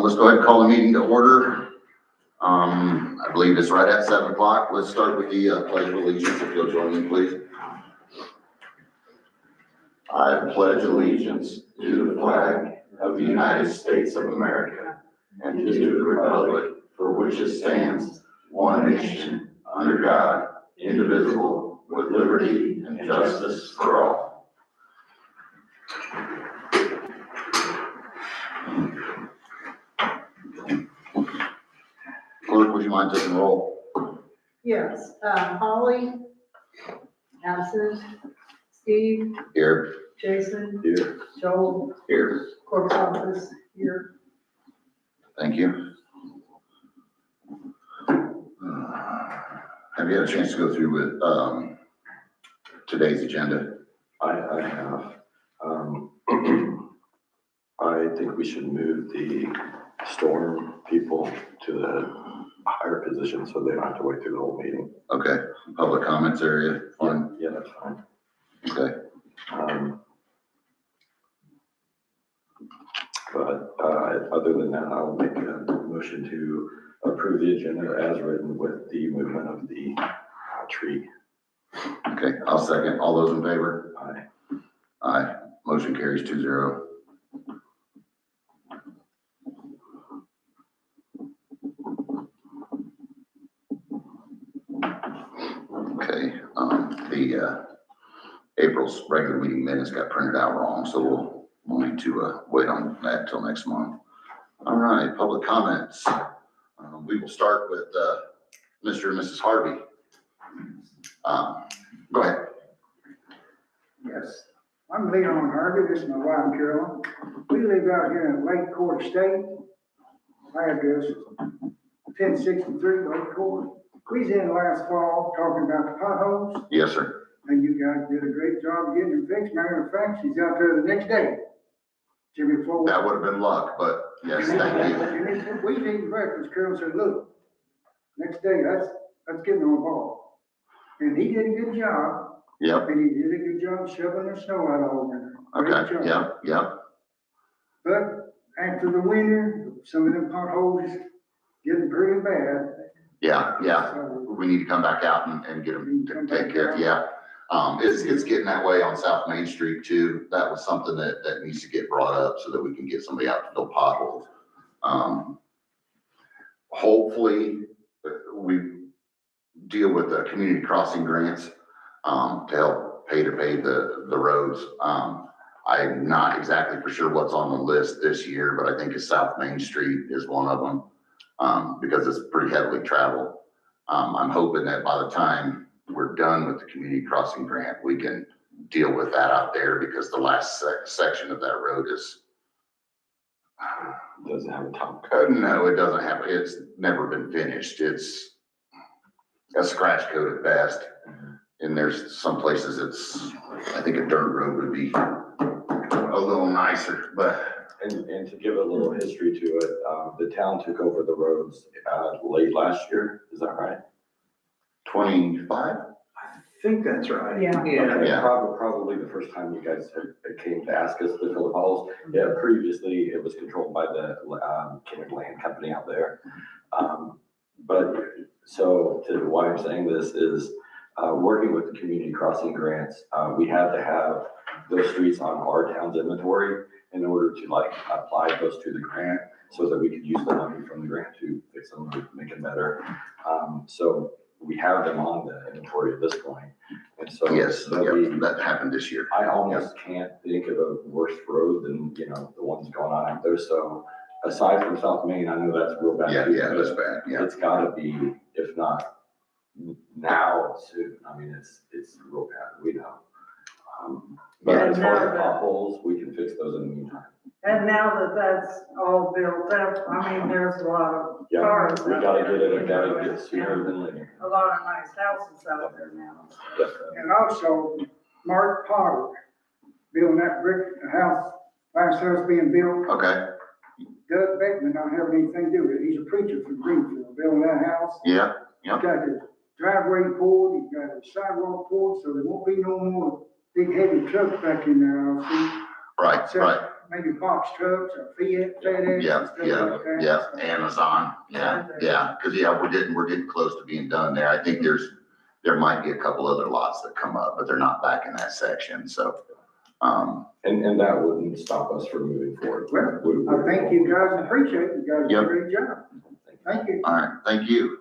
Let's go ahead and call the meeting to order. I believe it's right at 7 o'clock. Let's start with the pledge of allegiance. If you'll join me, please. I pledge allegiance to the flag of the United States of America and to the republic for which it stands, one nation, under God, indivisible, with liberty and justice for all. Clerk, would you mind taking roll? Yes, Holly, absent. Steve, Here. Jason, Here. Joel, Here. clerk's office, here. Thank you. Have you had a chance to go through with today's agenda? I have. I think we should move the storm people to the higher position so they don't have to wait through the whole meeting. Okay, public comments area, fine. Yeah, that's fine. Okay. But other than that, I'll make a motion to approve the agenda as written with the movement of the tree. Okay, I'll second. All those in favor? Aye. Aye. Motion carries 2-0. Okay, the April's regular meeting minutes got printed out wrong, so we'll need to wait on that till next month. All right, public comments. We will start with Mr. and Mrs. Harvey. Go ahead. Yes, I'm Leon Harvey. This is my wife, Carolyn. We live out here in Lake Court Estate. My address is 1063 Lake Court. We was in last fall talking about the potholes, Yes, sir. and you guys did a great job getting them fixed. Matter of fact, she's out there the next day. Jimmy Ford. That would have been luck, but yes, thank you. We was eating breakfast. Carol said, "Look, next day, let's get on the ball." And he did a good job. Yep. And he did a good job shoveling the snow out all over there. Great Okay. job. Yep. But after the winter, some of them potholes getting pretty bad. Yeah. So We need to come back out and get them taken care of. Yeah. It's getting that way on South Main Street too. That was something that needs to get brought up so that we can get somebody out to fill potholes. Hopefully we deal with the community crossing grants, to help pay the roads. I'm not exactly for sure what's on the list this year, but I think it's South Main Street is one of them, because it's pretty heavily traveled. I'm hoping that by the time we're done with the community crossing grant, we can deal with that out there, because the last section of that road is, Doesn't have a top coat. no, it doesn't have, it's never been finished. It's a scratch coat at best. And there's some places it's, I think a dirt road would be a little nicer, but. And to give a little history to it, the town took over the roads late last year. Is that right? 25? I think that's right. Yeah. Okay, Yeah. Probably the first time you guys came to ask us to fill the potholes. Yeah, previously it was controlled by the Kennard Land Company out there. But so why I'm saying this is working with the community crossing grants, we had to have those streets on our town's inventory in order to apply those to the grant so that we could use the money from the grant to fix them, to make it better. So we have them on the inventory at this point. And so Yes, that happened this year. I almost can't think of a worse road than, the ones going on out there. So aside from South Main, I know that's real bad. Yeah, too, that's bad. Yeah. It's gotta be, if not now, soon. I mean, it's real bad, we know. But Yeah, as far now as that- potholes, we can fix those in the meantime. And now that that's all built up, I mean, there's a lot of Yeah, cars. we out gotta there, get it, you gotta know, get sooner than later. A lot of nice houses out there now. And also, Mark Potter, building that brick house, last house being built. Okay. Doug Beckman don't have anything to do with it. He's a preacher from Greenfield, building that house. Yeah. He's got his driveway poured, he's got his sidewalk poured, so there won't be no more big heavy trucks back in there, I'll see. Right. maybe box trucks or FedEx and Yeah, stuff like that. yeah, Amazon, yeah, cause we're getting close to being done there. I think there might be a couple other lots that come up, but they're not back in that section, so. And that wouldn't stop us from moving forward. Well, I thank you guys and appreciate it. You guys did Yep. a great job. Thank you. All right, thank you.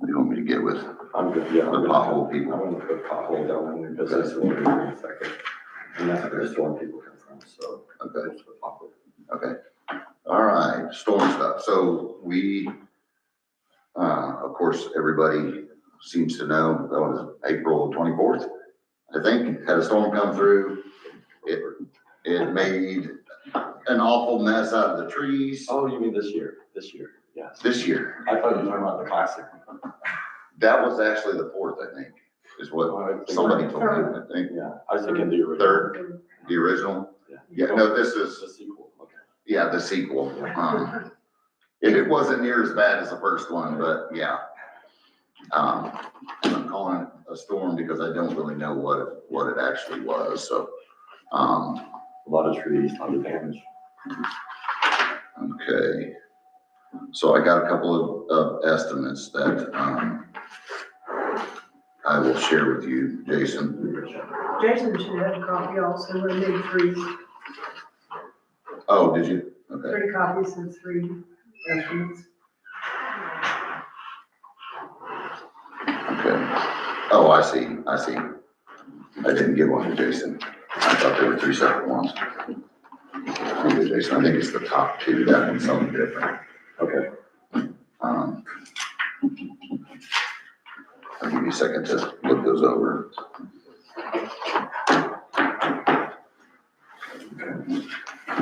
You want me to get with I'm good, yeah. the pothole people? I'm gonna put pothole down in your business order in a second. And that's where storm people come from, so. Okay. Let's put pothole. Okay, all right, storm stuff. So we, of course, everybody seems to know, that was April 24th, I think, had a storm come through. It made an awful mess out of the trees Oh, you mean this year? This year, yes. this year. I thought you were talking about the classic. That was actually the 4th, I think, is what somebody told me, I think. Yeah, I was thinking the original. Third, the original. Yeah. Yeah, no, this is, The sequel, okay. yeah, the sequel. It wasn't near as bad as the first one, but yeah. I'm calling it a storm because I don't really know what it actually was, so. A lot of trees, a lot of damage. Okay. So I got a couple of estimates that, I will share with you, Jason. Jason should have a copy also, we need three Oh, did you? Okay. copies and 3 estimates. Okay. Oh, I see. I didn't give one to Jason. I thought there were 3 separate ones. Okay, Jason, I think it's the top 2. That one's something different. Okay. I'll give you a second to look those over.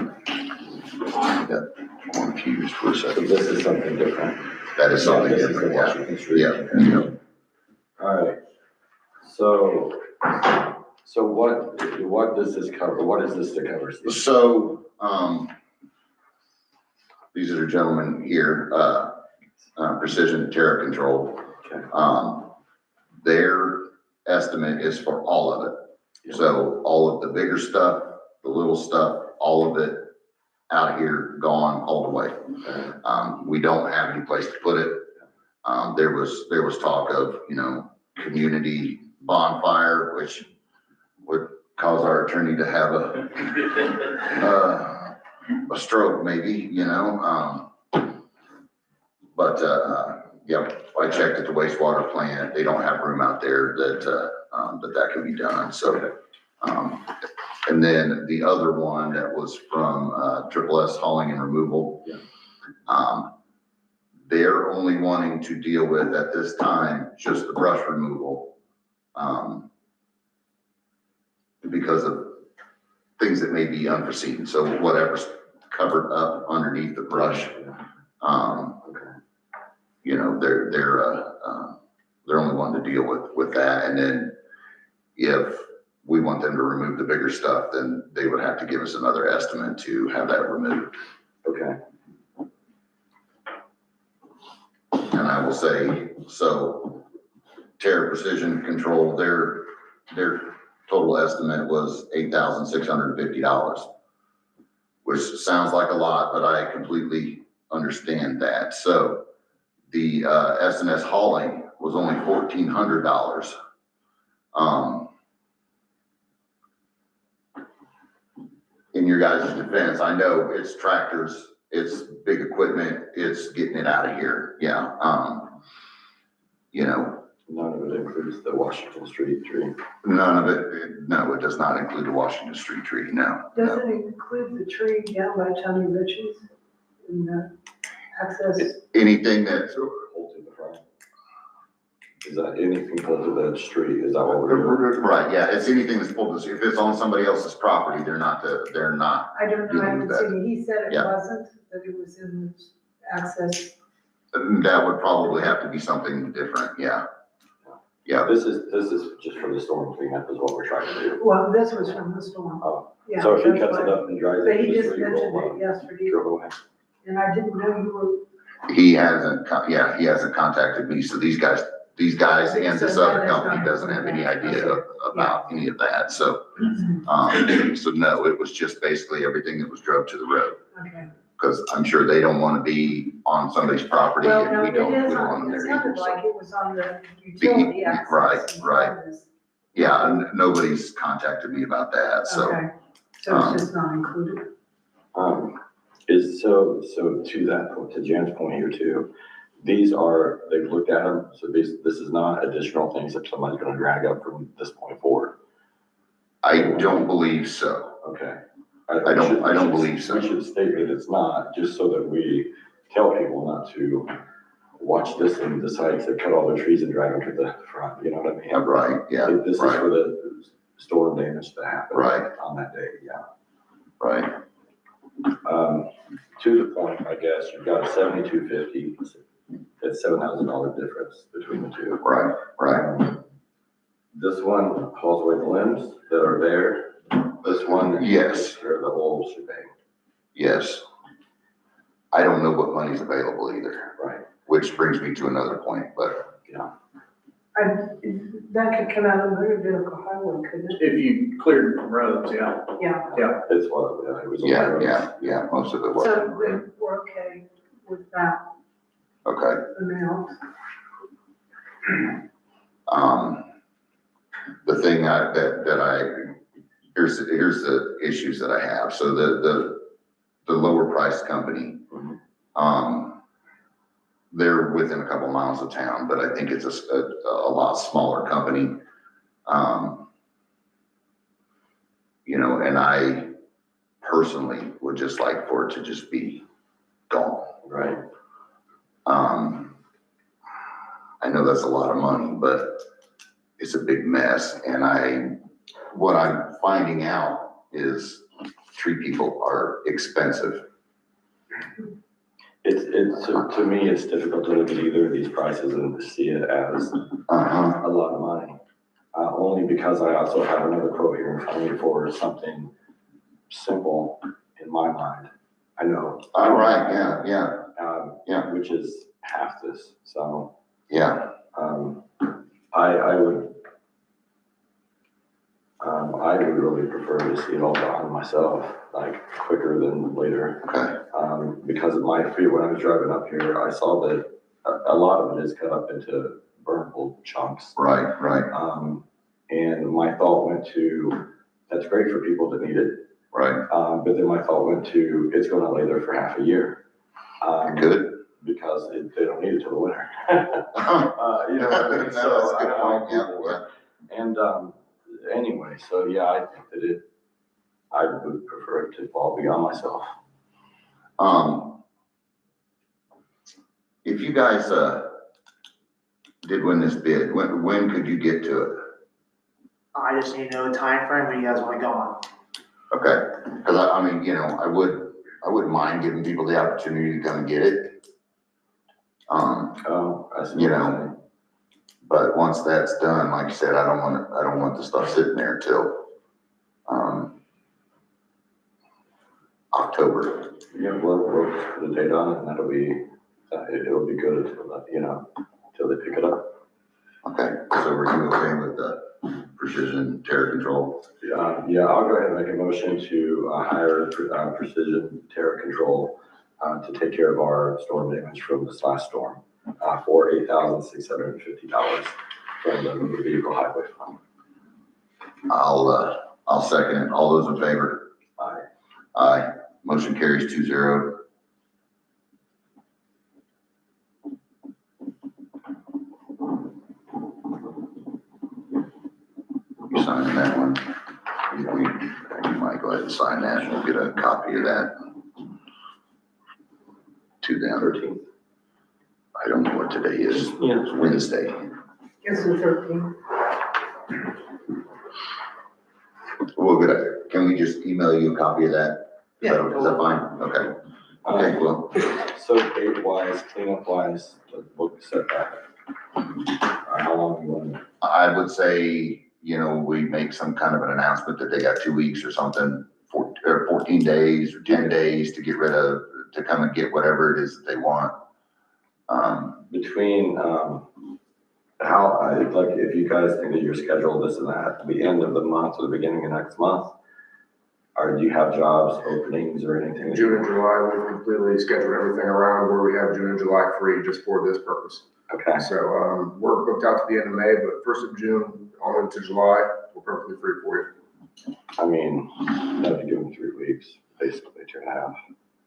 I got confused for a So second. this is something different. That is something This is the different, yeah. Washington Street. Yeah. All right. So what does this cover? What is this to cover? So, these are the gentlemen here, Precision Terror Control. Okay. Their estimate is for all of it. So all of the bigger stuff, the little stuff, all of it out of here, gone all the way. We don't have any place to put it. There was talk of, community bonfire, which would cause our attorney to have a stroke maybe, but, yeah, I checked at the wastewater plant. They don't have room out there that can be done. So, and then the other one that was from, Triple S Hauling and Removal. They're only wanting to deal with at this time, just the brush removal. Because of things that may be unforeseen. So whatever's covered up underneath the brush, they're only wanting to deal with that. And then if we want them to remove the bigger stuff, then they would have to give us another estimate to have that removed. Okay. And I will say, so Terra Precision Control, their total estimate was $8,650, which sounds like a lot, but I completely understand that. So the S&S hauling was only $1,400. In your guys' defense, I know it's tractors, it's big equipment, it's getting it out of here. Yeah. None of it includes the Washington Street tree. None of it, no, it does not include the Washington Street tree, no. Does it include the tree down by Tony Rich's in the access? Anything that, Pulled to the front. Is that anything pulled to the street? Is that what we're doing? right, yeah, it's anything that's pulled, if it's on somebody else's property, they're not, I don't know, I haven't that. seen it. He said it Yeah. wasn't, that it was in the access. that would probably have to be something different, yeah. Yeah, This is just for the storm cleanup is what we're trying to do. Well, this was from the storm. Oh, Yeah, so if he that's cuts why. it up and dries But it, he the just street mentioned will it yesterday, drove away. and I didn't know you He hasn't, he hasn't contacted me, so these guys and this other company doesn't have any idea about any of that, so. So no, it was just basically everything that was drove to the road. Okay. Cause I'm sure they don't wanna be on somebody's property Well, and no, we it don't is want on, them it there either, sounded so. like it was on the utility access. Right, and right. others. Yeah, and nobody's contacted me about that, so. Okay, so it's just not included. So to that point, to Jan's point here too, they've looked at them, so this is not additional things that somebody's gonna drag up from this point forward. I don't believe so. Okay. I don't believe so. We should state that it's not, just so that we tell people not to watch this and decide to cut all the trees and drag them to the front, you know what I mean? Yeah, right, yeah, This is right, for the storm damage that happened. Right. On that day, yeah. right. To the point, I guess, you've got a $7,250, that's $7,000 difference between the two. Right, right. This one hauls away the limbs that are there. This one Yes. takes care of the whole shebang. Yes. I don't know what money's available either, Right. which brings me to another point, but That could come out of motor vehicle highway, couldn't it? If you cleared it from roads, yeah. Yeah, It's what, it was. yeah, most of it was. so we're okay with that Okay. amount. The thing here's the issues that I have. So the lower priced company, they're within a couple miles of town, but I think it's a lot smaller company. You know, and I personally would just like for it to just be gone. Right. I know that's a lot of money, but it's a big mess. And what I'm finding out is tree people are expensive. To me, it's difficult to look at either of these prices and see it as a lot of money. Only because I also have another quote here in front of me for something simple in my mind. I know. All right, yeah. Which is half this, so. Yeah, I would really prefer to see it all done myself, like quicker than later. okay, Because it might feel, when I was driving up here, I saw that a lot of it is cut up into burnable chunks. right. And my thought went to, that's great for people that need it. Right, But then my thought went to, it's gonna lay there for half a year. good. Because they don't need it till the winter. You know what I mean? That's a good point, yeah. And, anyway, so yeah, I think that I would prefer it to fall beyond myself. If you guys, did win this bid, when could you get to it? I just need to know the timeframe when you guys want to go on. Okay, cause I mean, you know, I wouldn't mind giving people the opportunity to come and get it. I see. You know, but once that's done, like I said, I don't want the stuff sitting there till, October. Yeah, we'll just put a date on it and that'll be, it'll be good until, until they pick it up. Okay, so were you okay with the precision terror control? Yeah, I'll go ahead and make a motion to hire Precision Terror Control to take care of our storm damage from this last storm for $8,650 from the motor vehicle highway fund. I'll second it. All those in favor? Aye. Aye. Motion carries 2-0. You signing that one? You might go ahead and sign that and we'll get a copy of that to them. 13th. I don't know what today is. Yeah. It's Wednesday. Guess the 13th. Well, good. Can we just email you a copy of that? Is that fine? Okay. Okay, well, So date-wise, cleanup-wise, we'll set that. How long you want? I would say, you know, we make some kind of an announcement that they got 2 weeks or something, or 14 days or 10 days to get rid of, to come and get whatever it is that they want. Between, like, if you guys think that you're scheduled this and that, at the end of the month or the beginning of next month, do you have jobs, openings, or anything? June and July, we've completely scheduled everything around where we have June and July free just for this purpose. Okay. So, we're booked out to the end of May, but 1st of June on into July, we're perfectly free for you. I mean, that'd be doing 3 weeks, basically 2.5.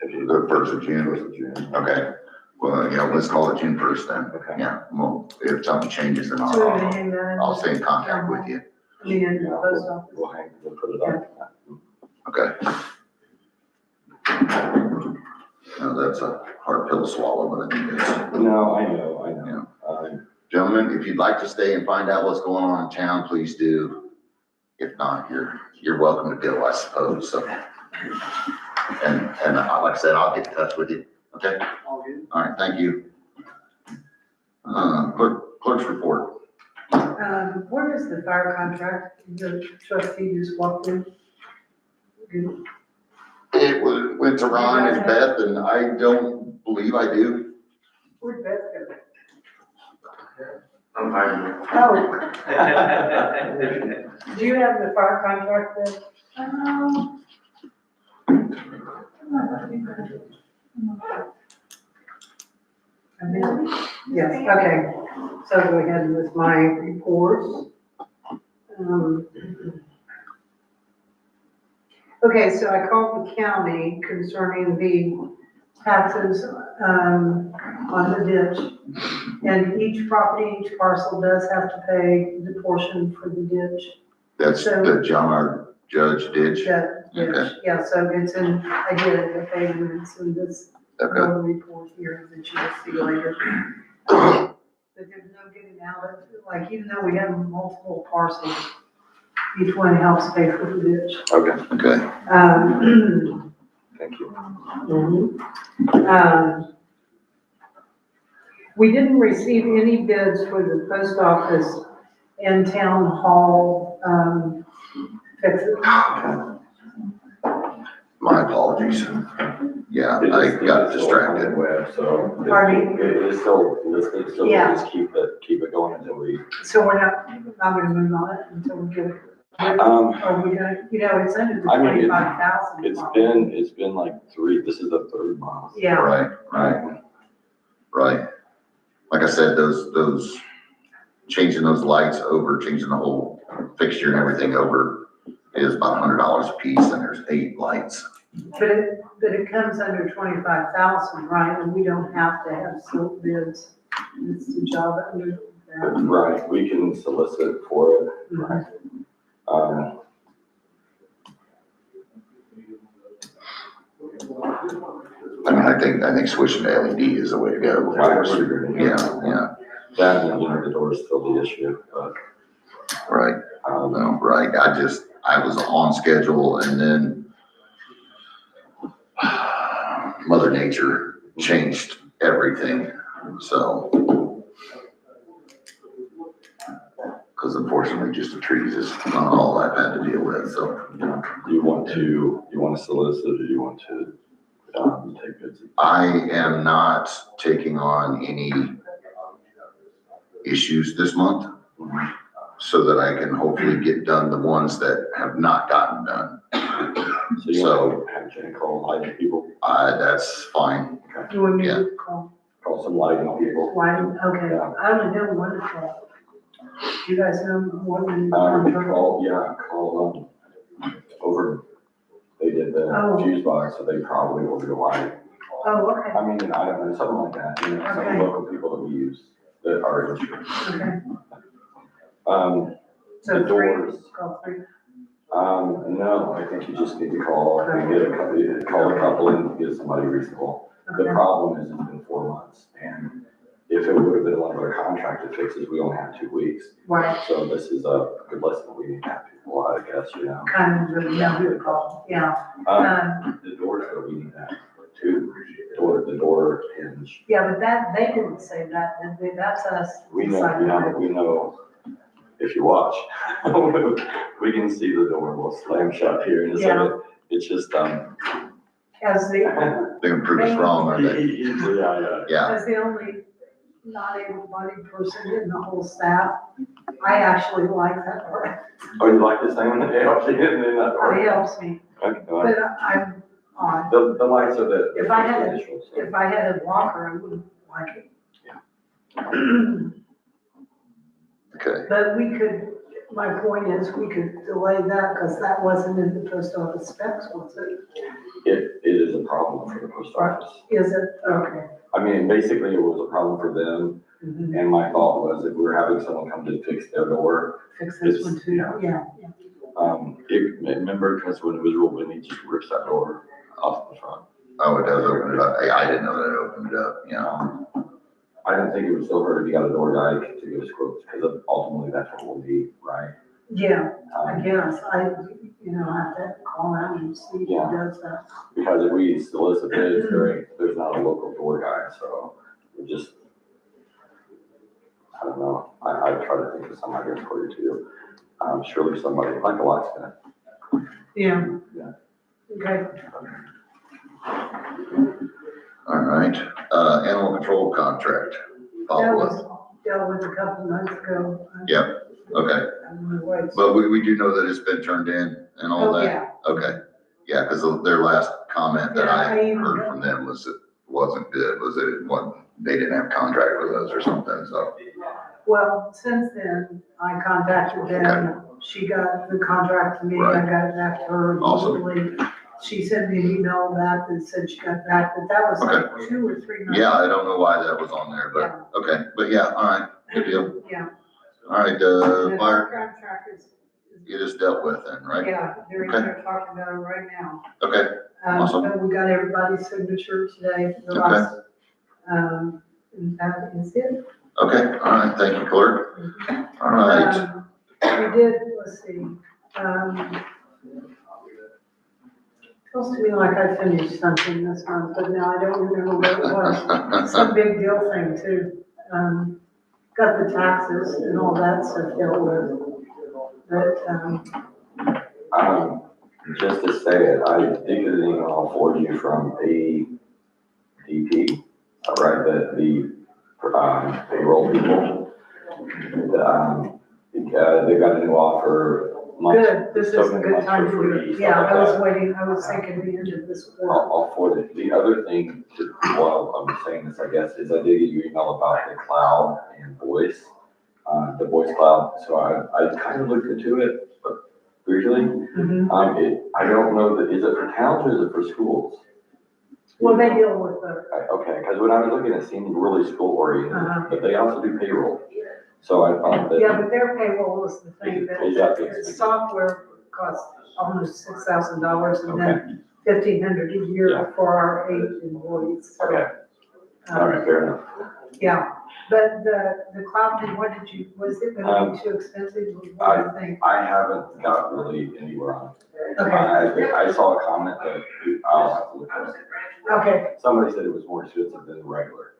If you The 1st of June. 1st of June. Okay, well, yeah, let's call it June 1st then. Okay. Yeah, well, if something changes, then So we're gonna I'll, hang that in. I'll stay in contact with you. I mean, in the Yeah, post office. we'll put it on. Okay. No, that's a hard pill to swallow, but I think it's. No, I know. Gentlemen, if you'd like to stay and find out what's going on in town, please do. If not, you're welcome to go, I suppose, so. And like I said, I'll get in touch with you, okay? All good. All right, thank you. Clerk's report. Where is the fire contract? The trustee just walked in. Good. Went to Ron and Beth, and I don't believe I do. Where'd Beth go? I'm hiding. Oh, do you have the fire contract there? Yes, okay. So go ahead with my reports. Okay, so I called the county concerning the taxes, on the ditch. And each property, each parcel does have to pay the portion for the ditch. That's the John R. Judge ditch. That ditch, Okay. yeah, so it's in, I did it, okay, and it's in this Okay. little report here that you'll see later. But there's no getting out of it, like, even though we have multiple parcels, each one helps pay for the ditch. Okay, Okay. thank you. We didn't receive any bids for the post office and town hall, fixes. My apologies. Yeah, I got distracted. Web, so. Pardon me? It is still listed, so we'll Yeah. just keep it going until we. So we're not gonna move on it until we get it. Are we gonna, it's under the I mean, 25,000. It's been like 3, this is the 3rd month. Yeah, Right. Like I said, those, changing those lights over, changing the whole fixture and everything over is about $100 a piece, and there's 8 lights. but it comes under 25,000, right? And we don't have to have silk bids. It's the job under that. Right, we can solicit for it, right? I mean, I think switching to LED is the way to go. I would agree. Yeah, That, and, the door is still the issue, but, right. No, right. I was on schedule, and then Mother Nature changed everything, so. Because unfortunately, just the trees is not all I've had to deal with, so. you want to solicit, or you want to, take bids? I am not taking on any issues this month, so that I can hopefully get done the ones that have not gotten done. So you want to have Jen call lighting people, That's fine. You want me Yeah. to call? call some lighting people. Why, okay, I only know one to call. Do you guys know one? Call, over, they did the Oh. fuse box, so they probably ordered a light. Oh, okay, I mean, I don't know, something like that, some Okay. local people that we use that are insured. okay. The So doors. call 3. No, I think you just need to call a couple and get somebody reasonable. The Okay. problem is it's been 4 months, and if it would have been one of our contracted fixes, we only have 2 weeks. Right, So this is a good lesson we need to have people, I guess, kind of really know who to call, yeah. The doors that we need that too, the door hinge. Yeah, but they didn't say that, did they? That's us. We know, deciding yeah, that. we know, if you watch, we can see the door will slam shut here, and it's just, As the, They're gonna prove us wrong, aren't they? yeah. Yeah, as the only not able-bodied person in the whole staff. I actually like that part. Oh, you like this thing when it helps you get in that door? It helps me, Okay, well, but I'm on. the lights are the. If I had- initials, so. If I had a walker, I wouldn't like it. Okay, But we could, my point is, we could delay that because that wasn't in the post office specs, was it? It is a problem for the post office. Is it? Okay. I mean, basically it was a problem for them, Mhm. and my thought was if we were having someone come to fix their door, Fix this one too, yeah. remember, because when it was real windy, just rips that door off the front. oh, it does open it up. Hey, I didn't know that it opened it up, you know? I didn't think it would still hurt if you got a door guy to give us quotes, because ultimately that's what we'll need, right? Yeah, I Um, guess, I have to call out and see who Yeah. does that. Because if we solicit bids, there's not a local door guy, so we just, I don't know, I try to think of some ideas for you too. Surely somebody, like a locksmith. Yeah. Yeah. Okay. All right, animal control contract. That Follow was up. dealt with a couple months ago. Yeah, okay. I don't know why it's- But we do know that it's been turned in and all Oh, that? yeah. Okay, yeah, because their last comment that Yeah, I I even- heard from them was it wasn't good, was that it wasn't, they didn't have contract with us or something, so. Well, since then, I contacted them, she got the contract to me, I Right. got it back to her Awesome. immediately. She sent me an email back that said she got back, but that was like 2 or 3 months. Yeah, I don't know why that was on there, but, okay, but yeah, all right, good deal. Yeah. All right, And the fire, contract is, it is dealt with then, right? yeah, they're talking about it right now. Okay, Awesome. But we got everybody's signature today, the Okay. last, and that is it. okay, all right, thank you, clerk. All right, We did, let's see, feels to me like I finished something this month, but now I don't remember what it was. Some big deal thing too. Got the taxes and all that stuff dealt with. But, Just to say it, I did get an email for you from ADP, right, the payroll people. They got a new offer. good, this is so a many good months time for to do free, it. stuff Yeah, like I was that. waiting, I was thinking the end of this quarter. I'll forward it. The other thing, while I'm saying this, I guess, is I did get your email about the cloud and voice, the voice cloud. So I kind of looked into it, but briefly. Mhm. I don't know that, is it for towns or is it for schools? Well, they deal with the, Okay, because when I was looking, it seemed really school oriented, Uh-huh. but they also do payroll. So I thought that. yeah, but their payroll was the thing that, Is that the software costs almost $6,000 and Okay, then 1,500 a Yeah. year for our 8 employees. So, okay, all right, fair enough. Yeah, but the cloud thing, what did you, was it gonna be too expensive? What do you think? I haven't got really anywhere on it. Okay, I saw a comment that I'll have to look at. okay, Somebody said it was more expensive than regular,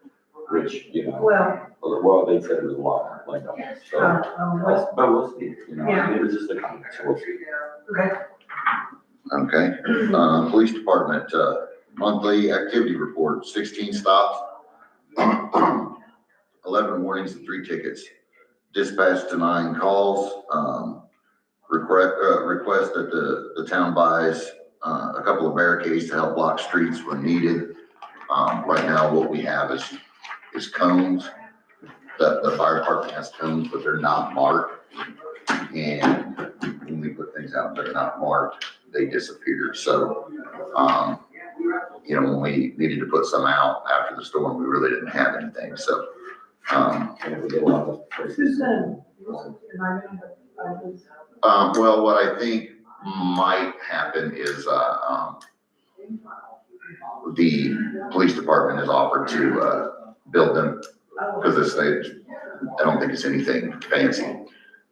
which, well, they said it was a lot, like, so. well, But we'll see, Yeah. it was just a comment, so we'll see. okay. okay. Police department, monthly activity report, 16 stops, 11 warnings and 3 tickets. Dispatch to 9 calls, request that the town buys, a couple of barricades to help block streets when needed. Right now, what we have is cones. The fire department has cones, but they're not marked. And when we put things out that are not marked, they disappear. So, when we needed to put some out after the storm, we really didn't have anything. So, And it was a lot of Who's places. gonna, well, what I think might happen is, the police department has offered to, build them, because this stage, I don't think it's anything fancy.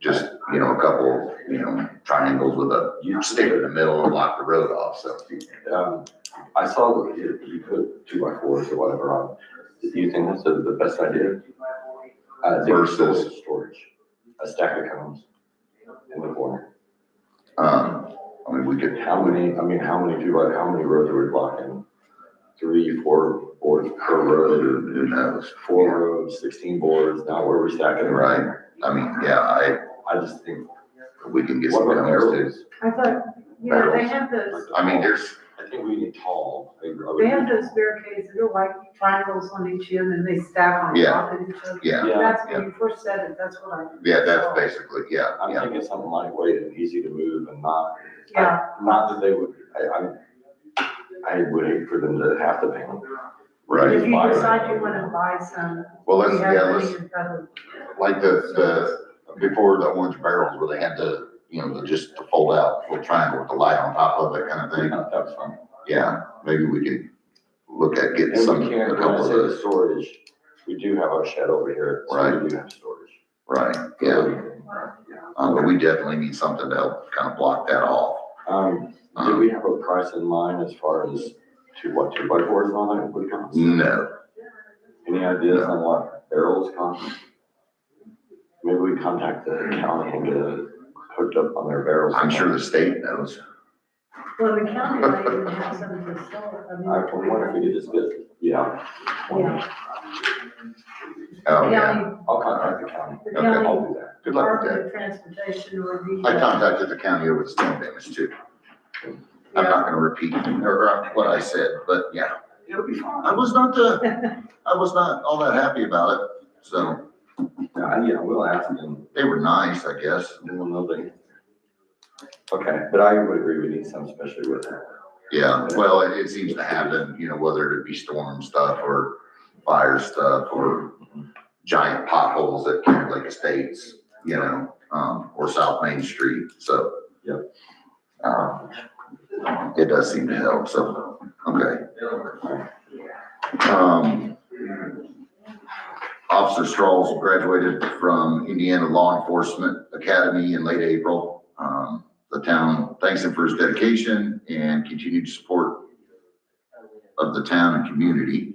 Just, a couple, triangles with a stick in the middle and block the road off, so. I saw that you put 2x4s or whatever on. Do you think that's the best idea? Versus? Storage, a stack of cones in the corner. We could, How many roads are we blocking? 3, 4 boards per road, Who knows? 4 roads, 16 boards, now where we stacking them. Right. I mean, yeah, I just think, we can get what some about numbers too. barrels? I thought, yeah, they have those, I mean, there's, I think we need tall. they have those barricades that are like triangles on each end and they stack on Yeah. top of each other. yeah, That's when you first said it, that's what I. yeah, that's saw. basically, yeah, I'm yeah, thinking something lightweight and easy to move and not, Yeah, not that they would, I would hate for them to have to pay. right. if you decide you wanna buy some, Well, we let's, have yeah, money let's, in federal. like before the orange barrels where they had to, you know, just to fold out little triangle with the light on top of it kind of thing. That was fun. Yeah, maybe we could look at getting And some, we can't, a when I couple of say the those. storage, we do have our shed over here, so Right. we do have storage. Right, yeah. But we definitely need something to help kind of block that off. Do we have a price in mind as far as two by fours and all that would cost? No, Any ideas on what barrels cost? Maybe we contact the county and get it hooked up on their barrels. I'm sure the state knows. Well, the county might even have some to sell. I wonder if we could just get, yeah. Yeah. Oh, yeah. County, I'll contact the county. the Okay. I'll county do that. Good luck with Department that. of Transportation or the. I contacted the county over the storm damage too. I'm Yeah. not gonna repeat what I said, but yeah, it'll be fine. I was not all that happy about it, so Yeah, we'll ask them, they were nice, I guess. and we'll know they. Okay, but I would agree we need some, especially with that. Yeah, well, it seems to happen, you know, whether it be storm stuff or fire stuff or giant potholes at Kennard Lake Estates, you know, or South Main Street, so. Yep. It does seem to help, so, okay. Officer Strauss graduated from Indiana Law Enforcement Academy in late April. The town thanks him for his dedication and continued support of the town and community.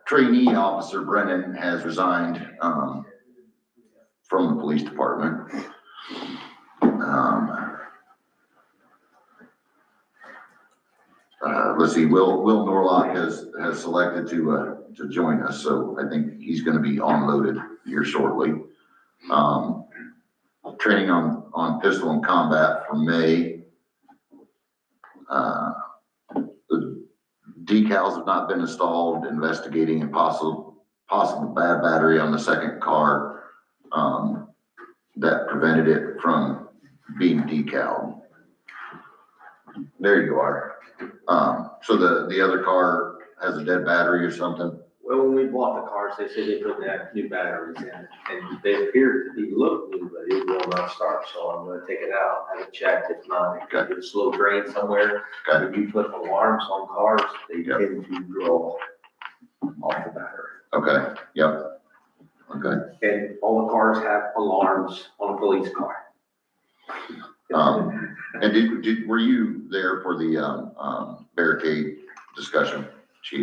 Trainee Officer Brennan has resigned, from the police department. Let's see, Will Norlock has selected to join us, so I think he's gonna be unloaded here shortly. Training on pistol and combat for May. The decals have not been installed, investigating a possible bad battery on the second car, that prevented it from being decaled. There you are. So the other car has a dead battery or something? Well, when we bought the cars, they said they couldn't have new batteries in it, and they appeared to be look new, but it will not start, so I'm gonna take it out, have it checked, if not, it could get a slow drain somewhere. Okay. If you put alarms on cars, they Yep. tend to draw off the battery. Okay, yep. Okay. And all the cars have alarms on a police car. And were you there for the, barricade discussion, chief?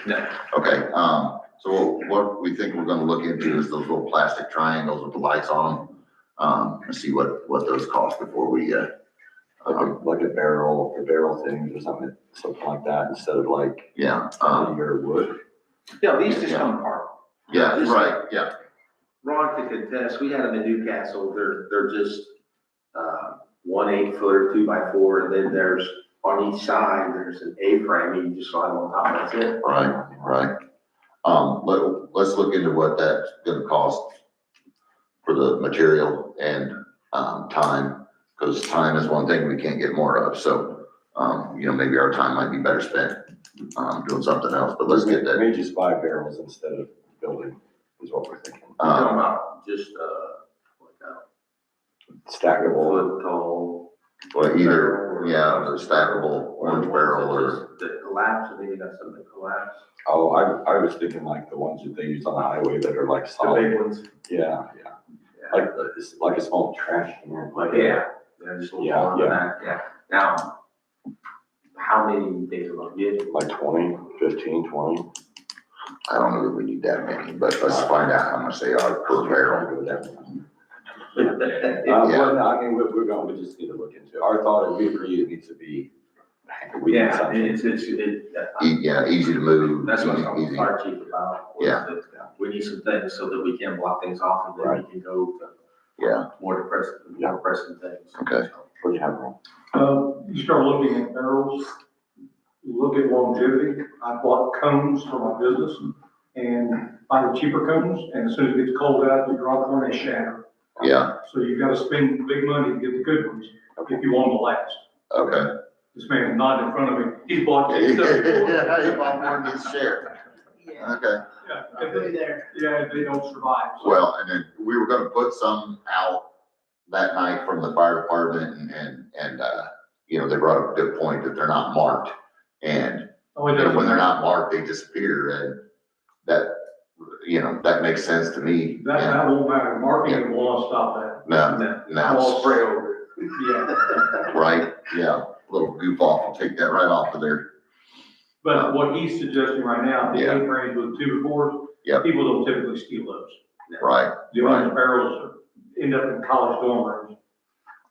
No. Okay, so what we think we're gonna look into is those little plastic triangles with the lights on them. And see what those cost before we, Like a barrel things or something like that, instead of like, yeah, your wood. Yeah, these just come apart. yeah, right, yeah, Ron could contest, we had them in Newcastle, they're just, 1 8-footer, 2x4, and then there's, on each side, there's an A-frame, you just slide on top, that's it. right. Let's look into what that's gonna cost for the material and, time, because time is one thing we can't get more of, so, you know, maybe our time might be better spent, doing something else, but let's get that. Maybe just buy barrels instead of building, is what we're thinking. Talking about just, Stackable. foot tall. Well, either, yeah, the stackable orange barrel or, The collapse, and then you got something collapse. Oh, I was thinking like the ones that they use on the highway that are like The solid. big ones. Yeah. Like, it's like a small trash can. Yeah, just a little Yeah, taller than that, yeah. Now, how many do you think you're gonna get? Like 20, 15, 20. I don't know that we need that many, but let's find out how much they are per barrel. Well, no, I mean, we're going, we just need to look into it. Our thought is we agree it needs to be We need Yeah, something. Yeah, easy to move. That's what I was talking to easy. the fire chief about. was Yeah. that, we need some things so that we can block things off and then we can go to Yeah, more pressing things. okay. What do you have, Ron? You start looking at barrels, you look at longevity. I bought cones for my business and buy the cheaper cones, and as soon as it gets cold out, you drop one and they shatter. Yeah, So you gotta spend big money to get the good ones if you want them to last. okay. This man is nodding in front of me. He's bought two stuff before. Yeah, he bought more than his share. Yeah, Okay. Yeah, I'm really there. yeah, they don't survive. So- Well, and then we were gonna put some out that night from the fire department and, you know, they brought up a good point that they're not marked. And Oh, it you know, doesn't when they're matter. not marked, they disappear, and that, you know, that makes sense to me. That won't matter. Marketing will not stop that. No, I'll no, spray over it. Yeah. right, yeah, little goof off, will take that right off of there. But what he's suggesting right now, the Yeah. A-frames with 2x4s, Yep. people don't typically steal those. Right, The ones barrels end up in college dorm rooms.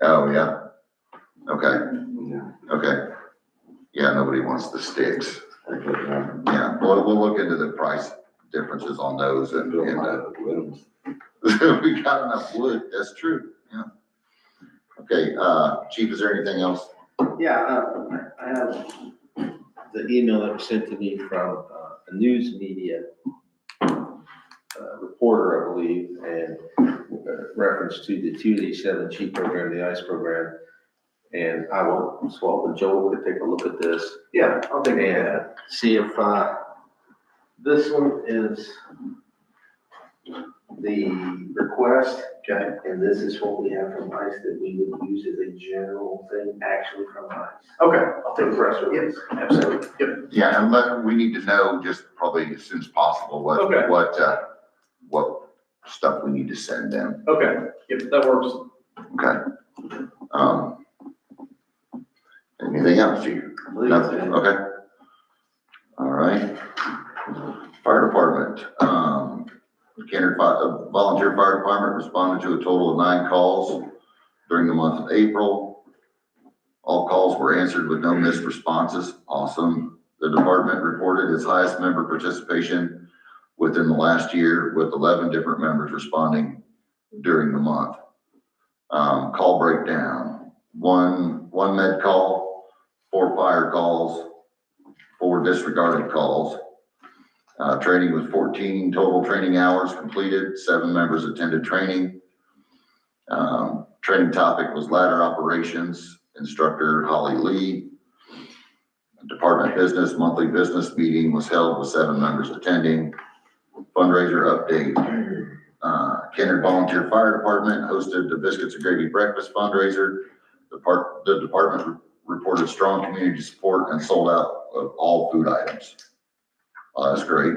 oh, yeah, okay, Yeah. okay. Yeah, nobody wants the sticks. Okay, yeah. Yeah, we'll look into the price differences on those and, Bill might have the limbs. we got enough wood, that's true, yeah. Okay, chief, is there anything else? Yeah, I have the email that was sent to me from a news media reporter, I believe, and reference to the 287 cheat program, the ICE program. And I will swap with Joel to take a look at this. Yeah, I'll take a look at it. See if, this one is the request. Okay. And this is what we have from ICE that we would use as a general thing, actually from ICE. Okay, I'll take the press release. Absolutely. Yep. Yeah, and we need to know just probably as soon as possible Okay. what stuff we need to send them, Okay, yep, that works. okay? Anything else, chief? Nothing, okay. All right. Fire department, Kennard Volunteer Fire Department responded to a total of 9 calls during the month of April. All calls were answered with no missed responses. Awesome. The department reported its highest member participation within the last year, with 11 different members responding during the month. Call breakdown, one med call, 4 fire calls, 4 disregarded calls. Training was 14 total training hours completed, 7 members attended training. Training topic was ladder operations, instructor Holly Lee. Department business, monthly business meeting was held with 7 members attending. Fundraiser update. Kennard Volunteer Fire Department hosted the Biscuits and Gravy Breakfast fundraiser. The department reported strong community support and sold out of all food items. That's great.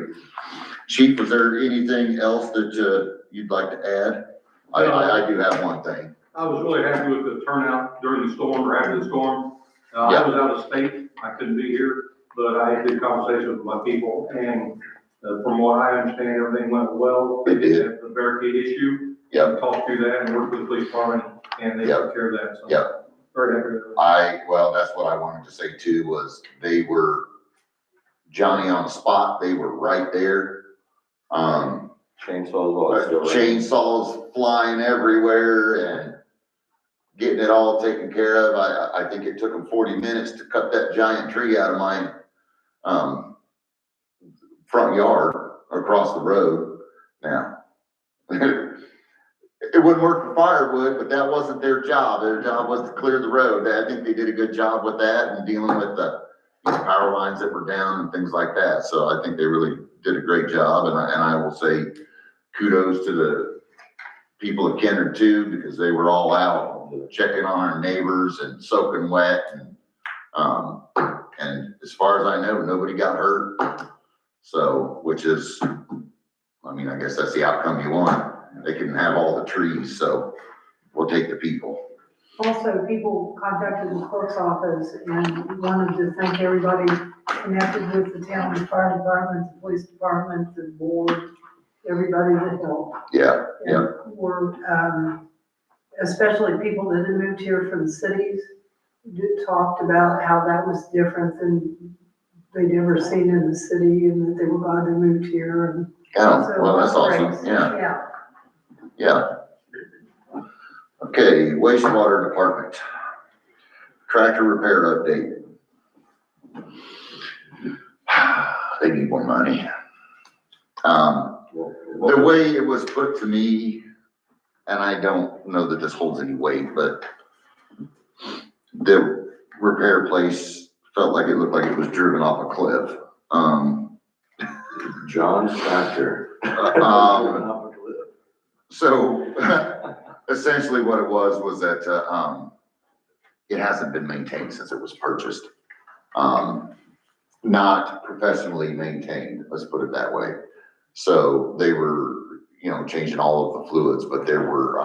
Chief, was there anything else that you'd like to add? I do have one thing. I was really happy with the turnout during the storm or after the storm. Yeah. I was out of state. I couldn't be here, but I had good conversations with my people, and from what I understand, everything went well. It did. Have the barricade issue. Yep. Talked through that and worked with the police department, and they took care of that. So Yep. very happy with it. Well, that's what I wanted to say too, was they were Johnny on the spot. They were right there. Chainsaws flying everywhere and getting it all taken care of. I think it took them 40 minutes to cut that giant tree out of my, front yard across the road. Now, it wouldn't work for firewood, but that wasn't their job. Their job was to clear the road. I think they did a good job with that and dealing with the power lines that were down and things like that. So I think they really did a great job. And I will say kudos to the people of Kennard too, because they were all out checking on our neighbors and soaking wet. And as far as I know, nobody got hurt. So, which is, I mean, I guess that's the outcome you want. They can have all the trees, so we'll take the people. Also, people contacted the clerk's office and wanted to thank everybody connected with the town, the fire department, the police department, the board, everybody that helped. Yeah, yeah, And we're, especially people that had moved here from the cities, talked about how that was different than they'd ever seen in the city and that they were glad they moved here and. Yeah, so well, that's awesome, great. yeah, Yeah. yeah. Okay, wastewater department. Tractor repair update. They need more money. The way it was put to me, and I don't know that this holds any weight, but the repair place felt like it looked like it was driven off a cliff. John's tractor. So essentially what it was that, it hasn't been maintained since it was purchased. Not professionally maintained, let's put it that way. So they were, you know, changing all of the fluids, but there were,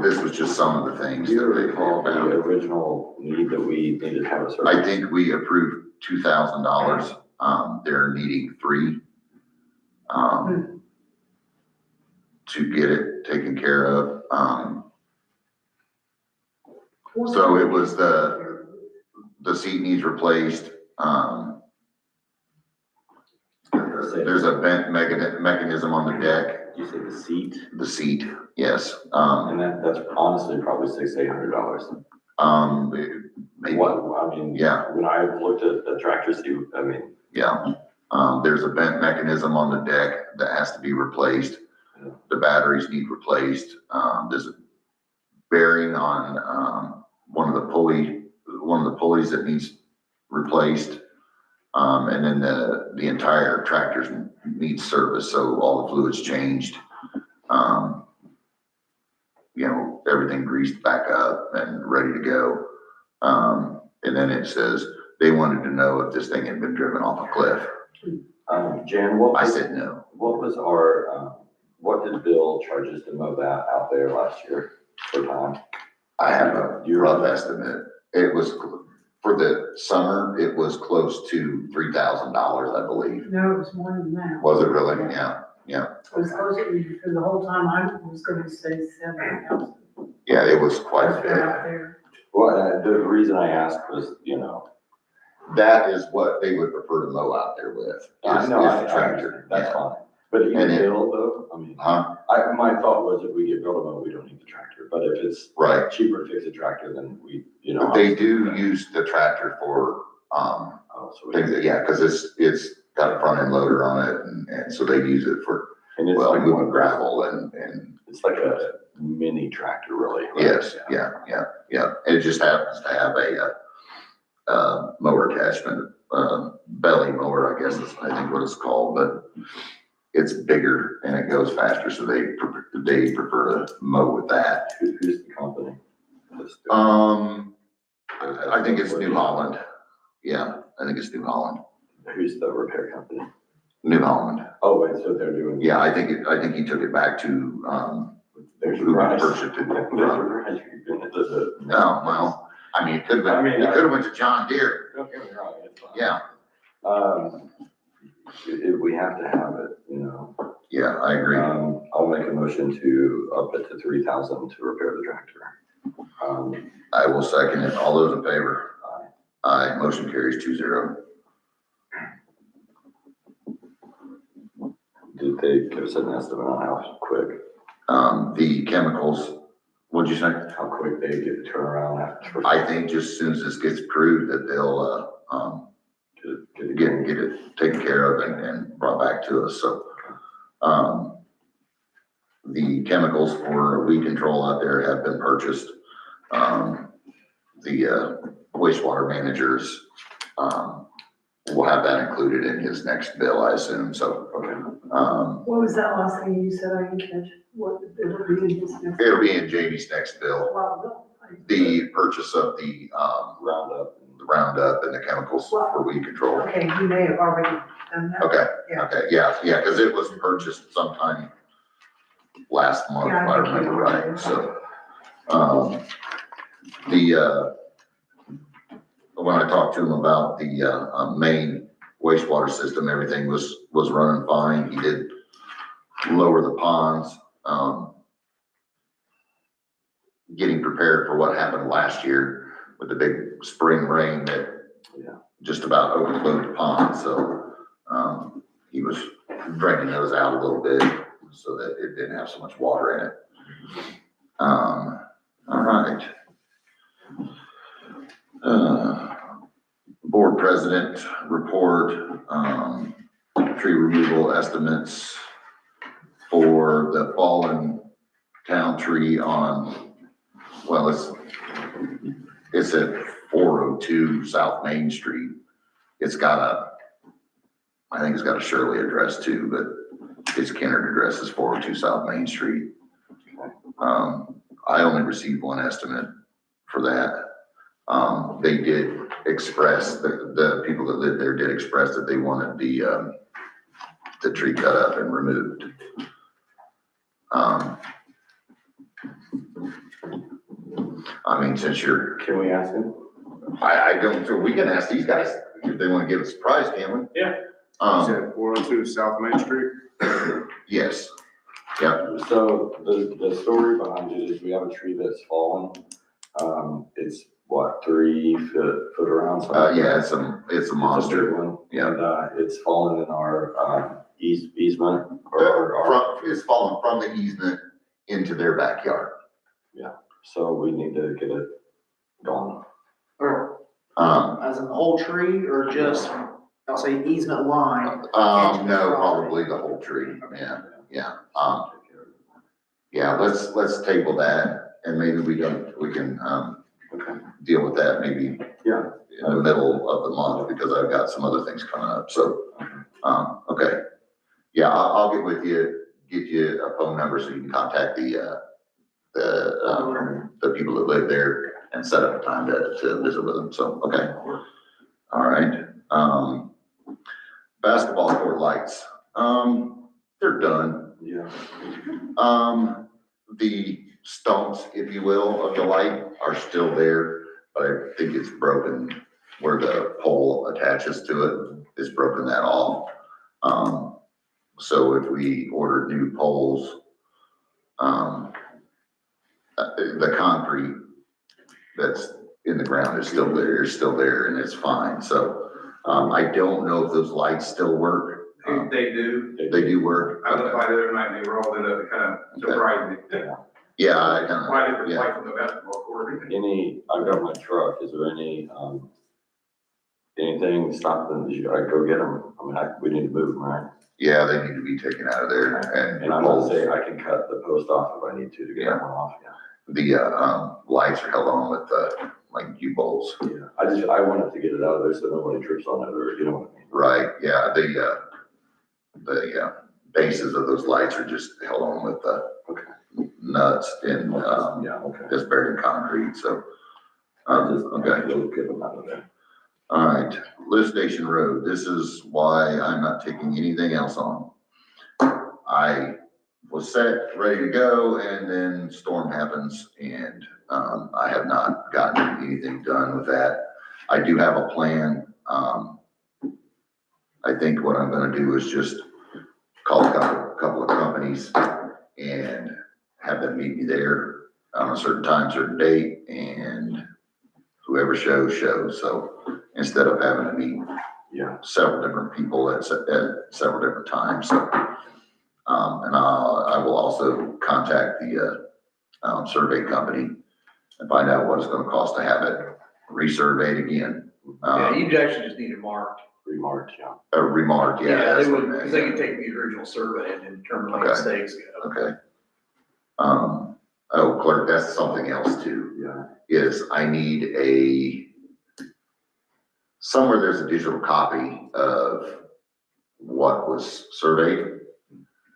this was just some of the things Do you that they recall called the out. original need that we needed to have a service? I think we approved $2,000. They're needing $3,000 to get it taken care of. So it was the seat needs replaced. There's a vent mechanism on the deck. You say the seat? The seat, yes. And that's honestly probably $600-800. Maybe, What, I mean, yeah, when I looked at the tractor seat, I mean, yeah. There's a vent mechanism on the deck that has to be replaced. The batteries need replaced. There's a bearing on, one of the pulleys that needs replaced. And then the entire tractor needs service, so all the fluids changed. You know, everything greased back up and ready to go. And then it says they wanted to know if this thing had been driven off a cliff. Jan, I said no. what was our, what did Bill charge us to mow that out there last year for time? I have a rough estimate. It was, for the summer, it was close to $3,000, I believe. No, it was more than that. Was it really? Yeah, yeah. It was closer, because the whole time I was gonna say 7,000. Yeah, it was quite a Out bit. there. Well, the reason I asked was, you know. That is what they would prefer to mow out there with, I is know, the tractor. That's Yeah. fine. But even And it- Bill though, I mean, Huh? my thought was if we get Bill to mow, we don't need the tractor. But if it's Right. cheaper to fix a tractor, then we, you know. But they do use the tractor for, Oh, so we. things that, yeah, cause it's got a front end loader on it and so they use it for, And it's well, like moving gravel and, It's like a mini tractor really. right? yes, yeah. It just happens to have a mower attachment, belly mower, I guess is, I think what it's called, but it's bigger and it goes faster, so they prefer to mow with that. Who's the company? I think it's New Holland. Yeah, I think it's New Holland. Who's the repair company? New Holland. Oh, wait, so they're doing. Yeah, I think he took it back to, There's who price. purchased it. There's a price. Does it? No, well, I mean, it could have been, it could have went to John Deere. Don't get me wrong, it's fine. Yeah, If we have to have it, you know. yeah, I agree. I'll make a motion to up it to 3,000 to repair the tractor. I will second it. All those in favor? Aye, motion carries 2-0. Did they give us an estimate on how quick, The chemicals, what'd you say? how quick they get the turnaround after? I think just as soon as this gets approved that they'll, get it taken care of and brought back to us, so. The chemicals for weed control out there have been purchased. The wastewater managers, will have that included in his next bill, I assume, so. Okay. What was that last thing you said I didn't catch? What, it'll be in his next? It'll be in Jamie's next bill, Well, the purchase of the Roundup. Roundup and the chemicals for weed control. okay, you may have already done that. Okay, Yeah. okay, yeah, cause it was purchased sometime last month, if Yeah, I I think remember you right, did. so. When I talked to him about the, main wastewater system, everything was running fine. He did lower the ponds. getting prepared for what happened last year with the big spring rain that just about overflowed the pond, so, he was draining those out a little bit so that it didn't have so much water in it. All right. Board president report, tree removal estimates for the fallen town tree on, well, it's at 402 South Main Street. It's got I think it's got a Shirley address too, but its Kennard address is 402 South Main Street. I only received one estimate for that. They did express, the people that live there did express that they wanted the tree cut up and removed. I mean, since you're, Can we ask him? I don't, so we can ask these guys if they want to give us a price, can we? Yeah. You said 402 South Main Street? Yes. Yep. So the story behind it is we have a tree that's fallen. It's what, 3 foot around? Yeah, it's a monster. One. Yeah. And it's fallen in our easement or It's fallen from the easement into their backyard. so we need to get it gone. Or Um, as in the whole tree, or just, I'll say easement line? no, probably the whole tree. Yeah. Yeah, let's table that and maybe we can deal with that maybe in the middle of the month because I've got some other things coming up. So, okay. Yeah, I'll get with you, get you a phone number so you can contact the people that live there and set up a time to visit with them. So, okay. All right. Basketball court lights. They're done. Yeah. The stumps, if you will, of the light are still there, but I think it's broken where the pole attaches to it. It's broken that off. So if we ordered new poles, the concrete that's in the ground is still there and it's fine. So, I don't know if those lights still work. They do. They do work. I looked by the other night, they were all lit up, it kind of surprised me. Yeah, I kind Why of, different yeah. light from the basketball court? I've got my truck. Is there anything stopping? I go get them. I mean, we need to move them, right? Yeah, they need to be taken out of there And I'm gonna say I can cut the post off if I need to get that one off. the, lights are held on with, like U-bolts. Yeah. I wanted to get it out of there so nobody trips on it or, you know what I mean? Right, yeah, the bases of those lights are just held on with, nuts and, Okay. just buried in concrete, so. Okay. We'll get them out of there. All right, lift station road, this is why I'm not taking anything else on. I was set, ready to go, and then storm happens, and, I have not gotten anything done with that. I do have a plan, I think what I'm gonna do is just call a couple of companies and have them meet me there on a certain time, certain date, and whoever shows. So instead of having to meet several different people at several different times. So, and I will also contact the survey company and find out what it's gonna cost to have it resurveyed again. Yeah, you actually just need it marked. Remarked, Remarked, yeah. Yeah, that's they what would, it because is, they yeah. can take the original survey and then determine Okay. the mistakes. Okay. Oh, clerk, that's something else too, is I need somewhere there's a digital copy of what was surveyed.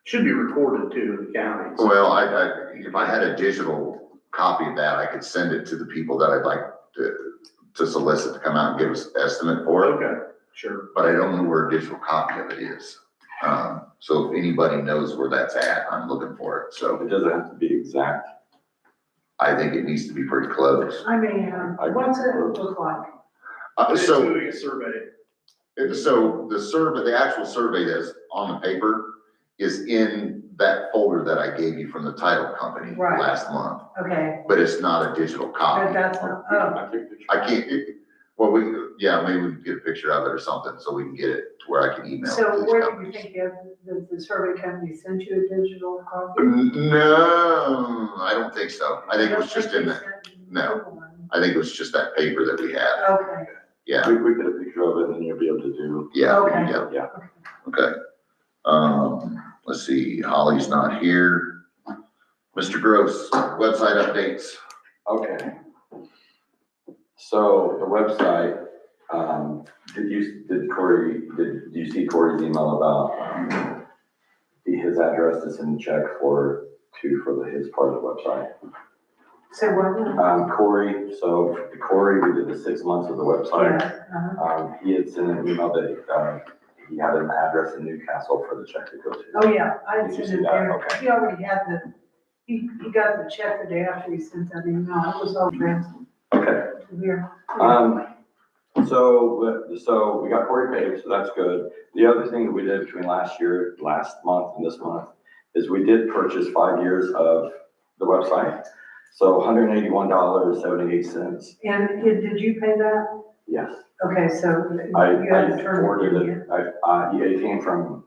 Should be recorded too in the county. Well, if I had a digital copy of that, I could send it to the people that I'd like to solicit to come out and give us an estimate for it. Okay, sure. But I don't know where a digital copy of it is. So if anybody knows where that's at, I'm looking for it. So It doesn't have to be exact. I think it needs to be pretty close. I mean, what's it look like? So Doing a survey. the survey, the actual survey that's on the paper is in that folder that I gave you from the title company Right. last month, Okay, but it's not a digital but copy. that's not, oh, I can't, well, maybe we can get a picture of it or something so we can get it to where I can email it so to these where do you companies. think the survey company sent you a digital copy? No, I don't think so. I think it was just in the. the, no. I think it was just that paper that we had. Okay, Yeah, We get a picture of it and you'll be able to do. yeah, Okay. yeah, Yeah. okay. Let's see, Holly's not here. Mr. Groce, website updates. Okay. So the website, did you see Corey's email about, his address is in the check for his part of the website? so what? Corey, we did the 6 months of the website. Yeah, He had sent an email that, he had an address in Newcastle for the check to go to. oh, yeah, I Did you sent see it that? there. Okay. He already had he got the check the day after he sent that email. It was all transferred Okay. to here. So we got Corey paid, so that's good. The other thing that we did between last month and this month, is we did purchase 5 years of the website. So $181.78. And did you pay that? Yes. Okay, so you I had to turn it forwarded in it. again. It came from,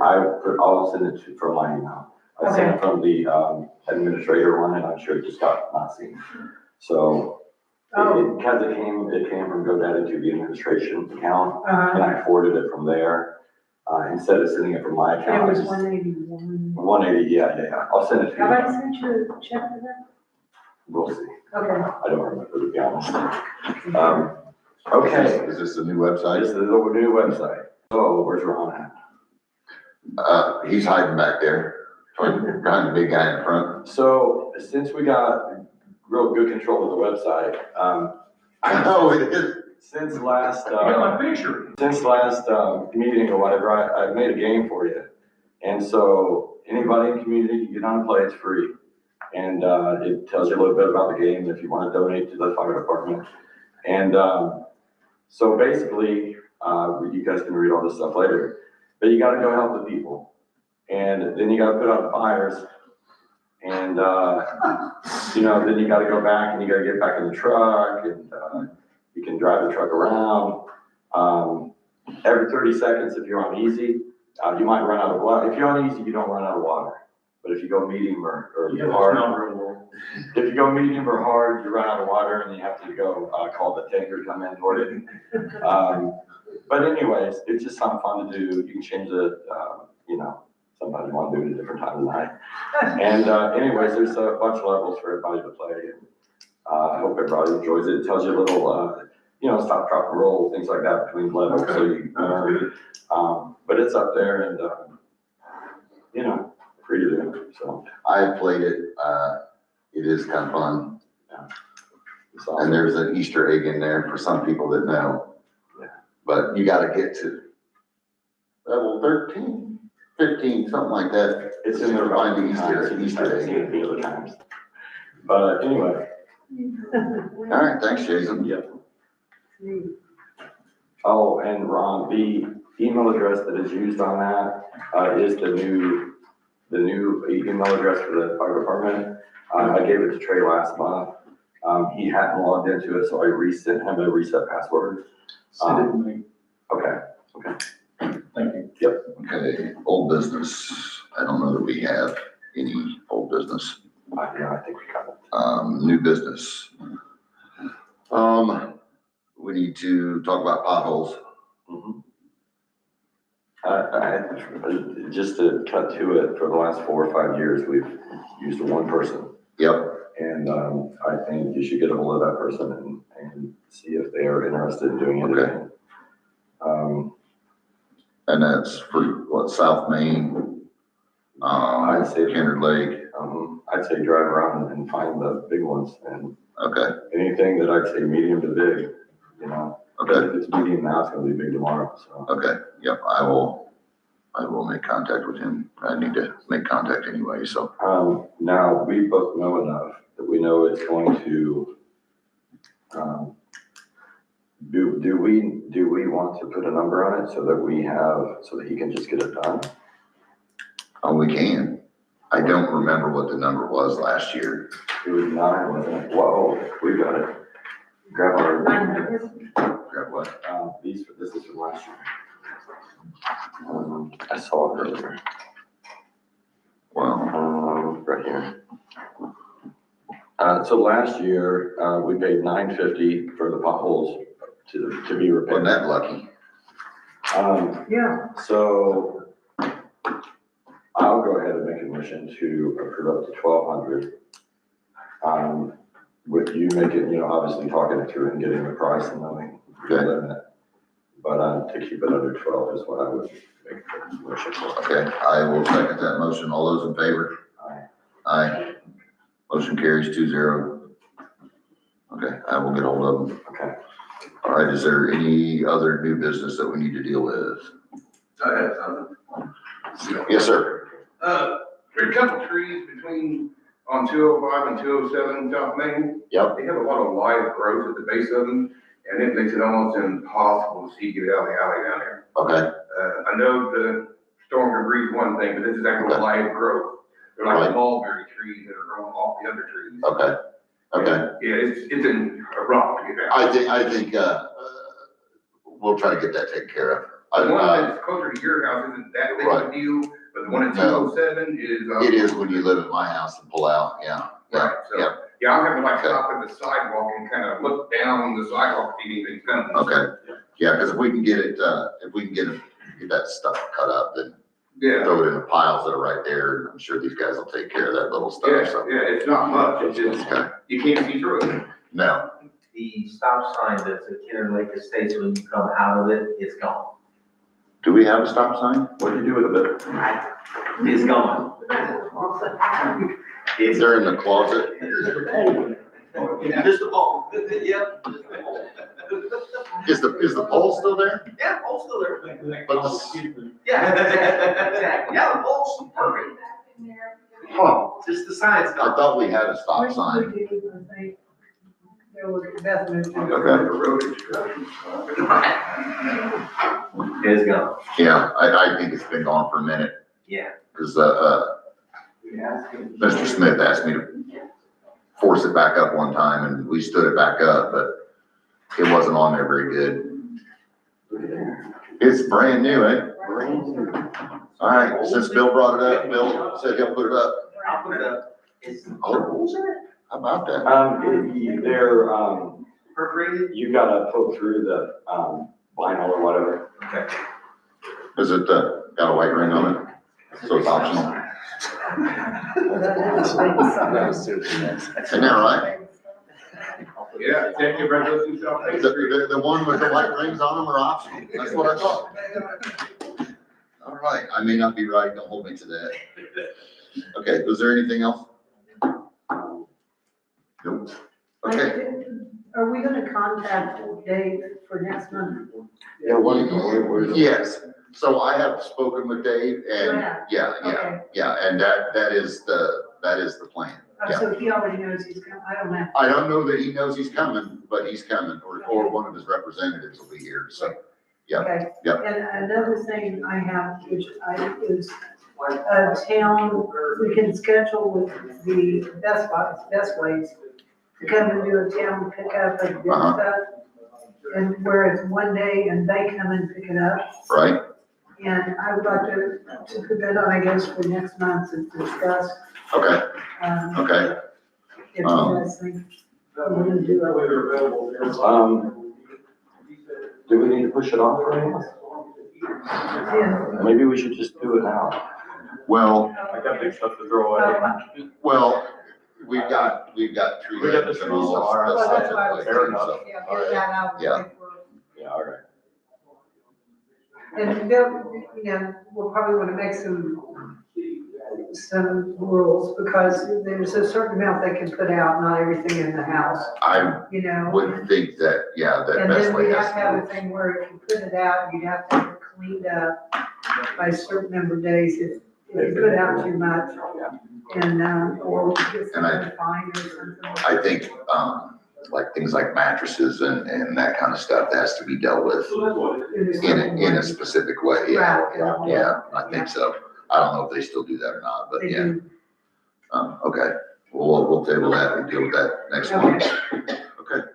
I'll send it from my email. I sent it from the administrator one, and I'm sure it just got not seen. So because it came from GoDaddy to the administration account, and I forwarded it from there. Instead of sending it from my It account. was 181. 180, yeah. I'll send it to you. Have I sent you a check for that? We'll see. Okay. I don't remember, to be honest. Okay. Is this a new website? This is a new website. Oh, where's Ron at? He's hiding back there, behind the big guy in the front. So since we got real good control of the website, I know it is. since last, picture. since last meeting or whatever, I made a game for you. And so anybody in the community, you get on and play, it's free. And it tells you a little bit about the game if you want to donate to the fire department. And so basically, you guys can read all this stuff later, but you got to go help the people. And then you got to put out the fires. And, then you got to go back and you got to get back in the truck and you can drive the truck around. Every 30 seconds, if you're on easy, you might run out of water. If you're on easy, you don't run out of water. But if you go medium or hard, if you go medium or hard, you run out of water and you have to go call the tanker to come in toward it. But anyways, it's just something fun to do. You can change the, sometimes you want to do it at a different time of the night. And anyways, there's a bunch of levels for everybody to play. And I hope everybody enjoys it. It tells you a little, stop, drop, and roll, things like that between levels. So you learn. But it's up there and, free to do. So I played it, it is kind of fun. it's awesome. And there's an Easter egg in there for some people that know. Yeah. But you gotta get to level 13, 15, something like that. It's in there. To find the Easter Seen egg. it the other times. But anyway. All right, thanks, Jason. Yep. Oh, and Ron, the email address that is used on that is the new email address for the fire department. I gave it to Trey last month. He hadn't logged into it, so I resent him a reset password. Send it to me. Okay. Thank you. Yep. Okay, old business. I don't know that we have any old business. Yeah, I think we got it. New business. We need to talk about potholes. Mhm. Just to cut to it, for the last 4 or 5 years, we've used one person. Yep. And I think you should get a hold of that person and see if they are interested in doing it. Okay. And that's for what, South Main? I'd say Kennard Lake. I'd say drive around and find the big ones, and Okay, anything that I'd say medium to big, But okay, if it's medium now, it's gonna be big tomorrow, so. okay. Yep, I will make contact with him. I need to make contact anyway, so. Now, we both know enough that we know it's going to, do we want to put a number on it so that he can just get it done? Oh, we can. I don't remember what the number was last year. It was 9, wasn't it? Whoa, we got it. Grab our, 900? Grab what? this is from last year. I saw it earlier. Well, Right here. So last year, we paid $950 for the potholes to be repaired. wasn't that lucky? Yeah, So I'll go ahead and make a motion to approve up to 1,200. With you making, obviously talking it through and getting the price and knowing the Okay. limit. But to keep it under 12 is what I would make a motion for. Okay, I will second that motion. All those in favor? Aye. Aye. Motion carries 2-0. Okay, I will get hold of them. Okay. All right, is there any other new business that we need to deal with? I have something. Yes, sir. There's a couple trees on 205 and 207 South Main. Yep. They have a lot of live growth at the base of them, and it makes it almost impossible to see get out of the alley down there. Okay, I know the storm debris is one thing, but this is actual Okay. live growth. They're like Right. mulberry trees that are growing off the other trees. okay, okay. Yeah, it's a rock to get out. I think, we'll try to get that taken care of. The one that's closer to your house isn't that big of Right. a deal, but the one at No. 207 is. It is when you live at my house and pull out, yeah. Right, so, Yeah. yeah, I'm having to like Okay. stop at the sidewalk and kind of look down the sidewalk to see anything coming. Okay, yeah, because if we can get that stuff cut up, then Yeah, throw it in the piles that are right there, and I'm sure these guys will take care of that little yeah, stuff, so. yeah, it's not much, it's just, Okay, you can't see through it. no, The stop sign that's at Kennard Lake Estates, when you come out of it, it's gone. do we have a stop sign? What do you do with it? It's gone. Is there in the closet? Just a pole. Yep. Is the pole still there? Yeah, pole's still there. But the, Yeah, exactly. Yeah, the pole's perfect. huh, Just the sign's I gone. thought we had a stop sign. we do, I think. There was Beth moved to. It's gone. Yeah, I think it's been gone for a minute, Yeah. because, Mr. Smith asked me to force it back up one time, and we stood it back up, but it wasn't on there very good. It's brand new, eh? All right, since Bill brought it up, Bill said he'll put it up. I'll put it up. It's Oh, how about that? They're, perforated. you gotta poke through the, vinyl or whatever. Okay. Is it, got a white ring on it? So it's optional? Isn't that right? Yeah, take your resolution off. The one with the white rings on them are optional. That's what I thought. All right, I may not be right, don't hold me to that. Okay, was there anything else? Nope. Okay, Are we gonna contact Dave for next month? Yeah, where's yes, so I have spoken with Dave and, Yeah. and that is the plan. Oh, so he already knows he's coming, I don't have. I don't know that he knows he's coming, but he's coming, or one of his representatives will be here, so, yeah, Okay. yeah. And another thing I have, which is a town, we can schedule with the Best Ways to come and do a town pickup of this Uh-huh. stuff. And where it's one day and they come and pick it up. Right, And I would like to put that on, I guess, for next month to discuss. okay, If you guys think we're gonna do it. Do we need to push it off for anyone? Yeah. Maybe we should just do it now. well, I got big stuff to throw away. well, we've got tree We got the lights and all trees, all right. that Well, stuff that's in why I was place, Fair thinking, enough. so. get that out. of the Yeah. way for- Yeah, all right. And they'll, we'll probably wanna make some rules, because there's a certain amount they can put out, not everything in the house, I you know? would think that, yeah, that And Best then Way we has have to have to. a thing where if you put it out, you'd have to have it cleaned up by a certain number of days if you put out too much. And, or get some And kind of fine or something. I think, like things like mattresses and that kind of stuff has to be dealt with in a specific way, yeah, I think so. I don't know if they still do that or not, but They yeah. do. Okay, we'll table that and deal with that next month. Okay,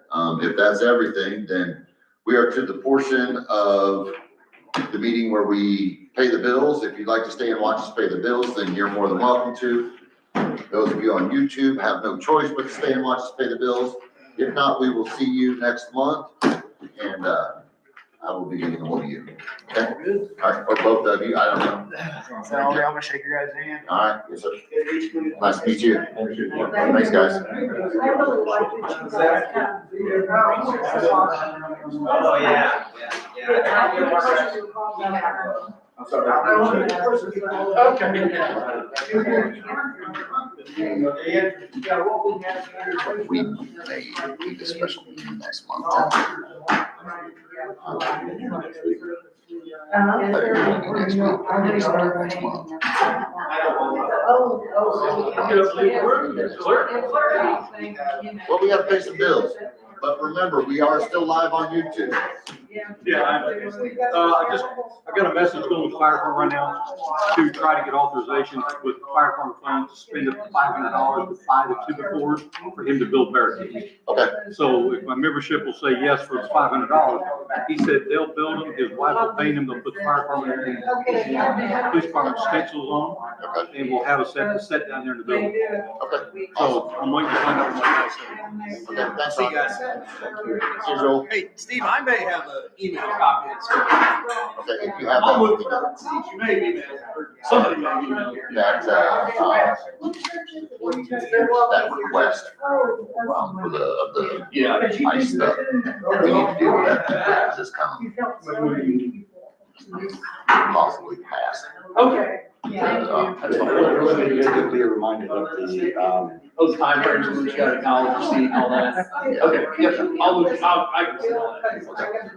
if that's everything, then we are to the portion of the meeting where we pay the bills. If you'd like to stay and watch us pay the bills, then you're more than welcome to. Those of you on YouTube have no choice but to stay and watch us pay the bills. If not, we will see you next month, and I will be getting a hold of you. Okay? All right, or both of you, I don't know. So I'm gonna shake your guys' hand. All right, yes, sir. Nice to meet you. Thanks, guys. I really like that you guys have. Oh, yeah. I'm sorry. We may need a special meeting next month. Uh-huh. Next month. Well, we gotta pay some bills, but remember, we are still live on YouTube. Yeah, I got a message going to fire department right now to try to get authorization with fire department funds to spend up to $500 to buy the two before for him to build barricades. Okay. So if my membership will say yes for the $500, he said they'll build them, his wife will paint them, they'll put the fire department and police department stencils on, and we'll have a set down there in the building. Okay. So I'm waiting to find out what my guy said. Okay, thanks, See you guys. Here's Joel. Hey, Steve, I may have an email copy of this. Okay, if you have I'll that. look it up. You may email it, or somebody may email it. That request, for the Yeah. ice stuff. We need to deal with that, because it's coming, possibly past. Okay. That's fine. It'll be a reminder of the, Those time frames when you got to acknowledge receipt and all that. Okay, yep, I'll look, I can see all that.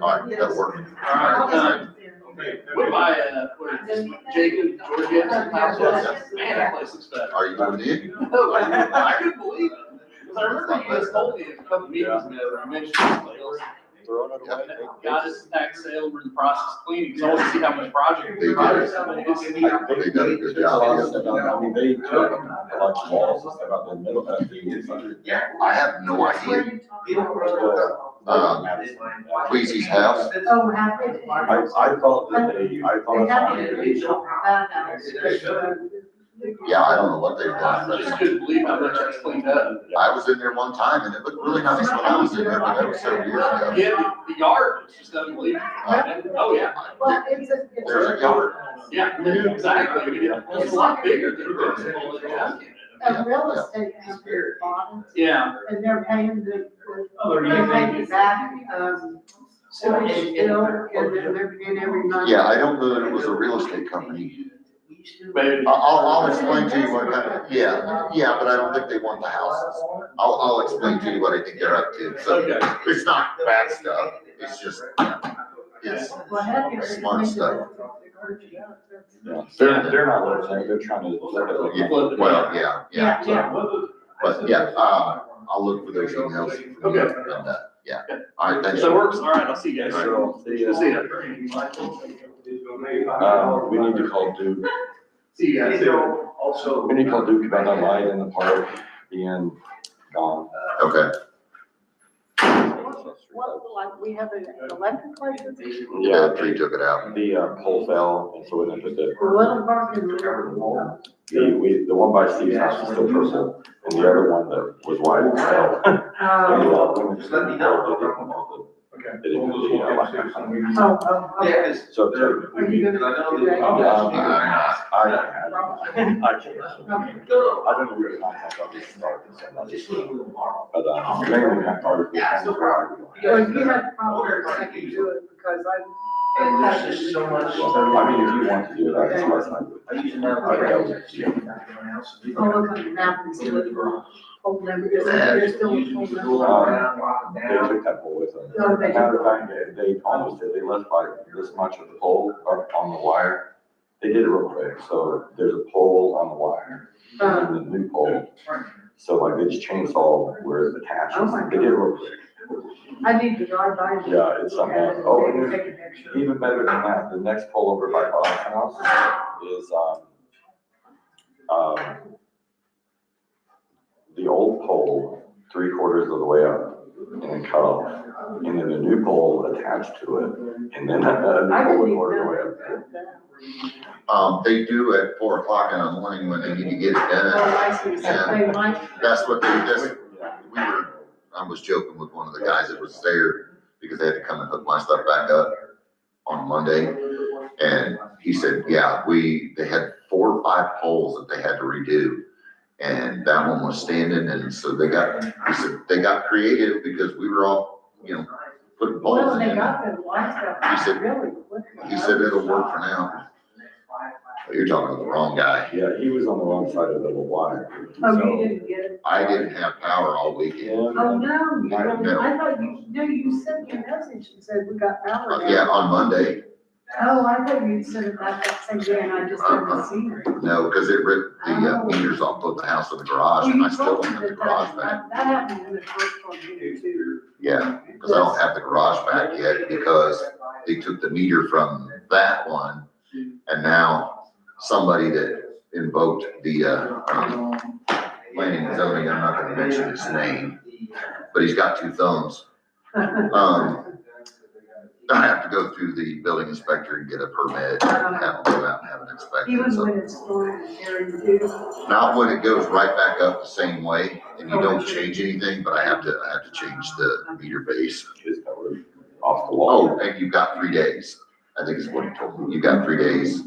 All right, that'll work. All right, went by, what is this, Jacob, Georgia's house, man, that place looks better. Are you moving in? No, I couldn't believe it. Because I remember you guys told me a couple meetings ago, you mentioned this place. Got his tax sale, we're in the process of cleaning, because I want to see how much project. They did. They done a good job. I mean, they took like walls and stuff out the middle of the inside. I have no idea. Queasy's house. Oh, happy. I thought that I Yeah, I don't know what they've done, I just but couldn't believe how much it's cleaned up. I was in there one time and it looked really nice when I was in there, but that was several years ago. Yeah, the yard was just unbelievable. Oh, yeah. Well, it's a. There's a yard. Yeah, exactly. It's a lot bigger than this. A real estate company bought it, Yeah. and they're paying they're paying back, sewage bill, and they're paying every month. Yeah, I don't know that it was a real estate company. Maybe. I'll explain to you what kind of, yeah, but I don't think they want the houses. I'll explain to you what I think they're up to. So Okay. it's not bad stuff. It's just, it's smart stuff. they're not listening, they're trying to flip it. Yeah, well, yeah. Yeah. But yeah, I'll look for those emails. Okay. And, yeah. All right, thanks. So it works. All right, I'll see you guys. So, See you. we need to call Duke. See you guys. Also. We need to call Duke about that light in the park being gone. Okay. What, like, we have an electric license? Yeah, they took it out. The pole fell, and so we didn't put the, The little park in the. the one by Steve's house is still purple, and the other one that was white fell. Just let me know. They didn't put the, Okay. so. Are you gonna do that? I can't. I don't know where the contact of this started, so I'll just, but, mainly I started with. Well, you have problems, I can do it, because And there's just so much. I mean, if you want to do it, I can start my. I usually have. I'll look on the map and see what you're holding them, because they're still holding them. They took that pole with them. No, they Matter of fact, they almost did, they left like this much of the pole up on the wire. They did it real quick, so there's a pole on the wire, and the new pole. So like they just chainsaw where it attaches, they did it real quick. I need to drive by. and Yeah, it's something else. Oh, and take a picture. even better than that, the next pole over by Bob's house is, 3/4 of the way up and then cut off. And then a new pole attached to it, and then a new I pole didn't even 1/4 of the know way up. that. They do at 4 o'clock in the morning when they need to get it Oh, done. I see, so they might. That's what they did. I was joking with one of the guys that was there because they had to come and hook my stuff back up on Monday. And he said, yeah, they had 4 or 5 poles that they had to redo. And that one was standing, and so he said, they got creative because we were all, putting poles Well, in. they got the lines He said- up really quick. He said it'll work for now. Well, you're talking to the wrong guy. Yeah, he was on the wrong side of the wire. Oh, So- you didn't get it? I didn't have power all weekend. Yeah. Oh, no, you No. didn't. I thought you sent me a message and said we got power. now. Yeah, on Monday. Oh, I thought you'd sent it back that same day and I just hadn't seen it. No, because it ripped the meters off both the house and the garage, Well, and I you still told don't me have the that garage back. that happened in the first one here too. Yeah, because I don't have the garage back yet because they took the meter from that one. And now somebody that invoked the, planning and zoning, I'm not gonna mention his name, but he's got 2 thumbs. I have to go through the building inspector and get a permit, and have him go out and have it inspected. Even So, when it's storming area too. not when it goes right back up the same way and you don't change anything, but I have to change the meter base. His cover off the wall. Oh, and you've got 3 days. I think is what he told me. You've got 3 days.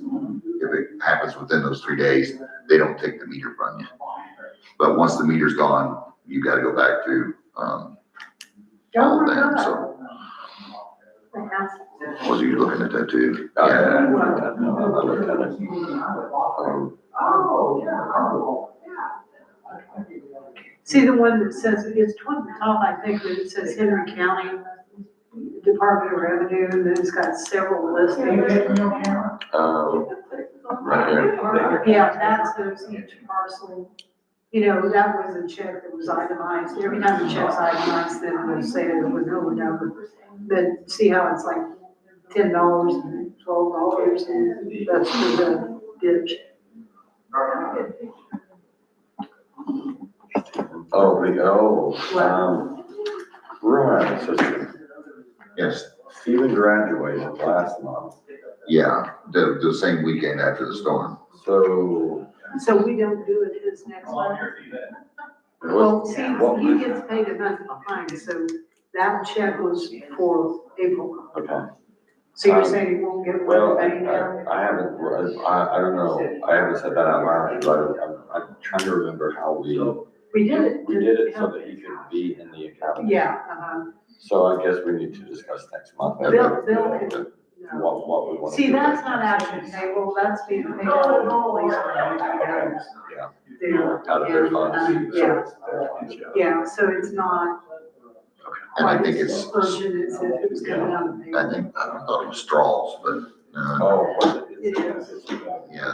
If it happens within those 3 days, they don't take the meter from you. But once the meter's gone, you gotta go back to, all of them, so. Was you looking at that too? I Yeah. looked at it. See the one that says, it's toward the top, I think, that it says Henry County Department of Revenue, and then it's got several listings. Right here. Yeah, that says each parcel, that was a check that was itemized. Every time the check's itemized, then we'll say it was over number. But see how it's like $10 and $12, and that's for the ditch. Right, so Yes, Stephen graduated last month, yeah, the same weekend after the storm. so. So we don't do it this next month? Well, see, he gets paid a month behind, so that check was for April. Okay. So you're saying he won't get Well, one penny now? I haven't, I don't know, I haven't said that out loud, but I'm trying to remember how we did it. did it so that he could be in the academy. Yeah, So I guess we need to discuss next month. Bill could, no. What we want to See, do. that's not actually payroll, that's being paid out of the police. Yeah. There, Out of their and, funds. yeah, Their funds, yeah. yeah, so it's not. And I think it's, Urgent as if it was coming out of I payroll. think, I thought it was straws, but, Oh, was it? It is. yeah.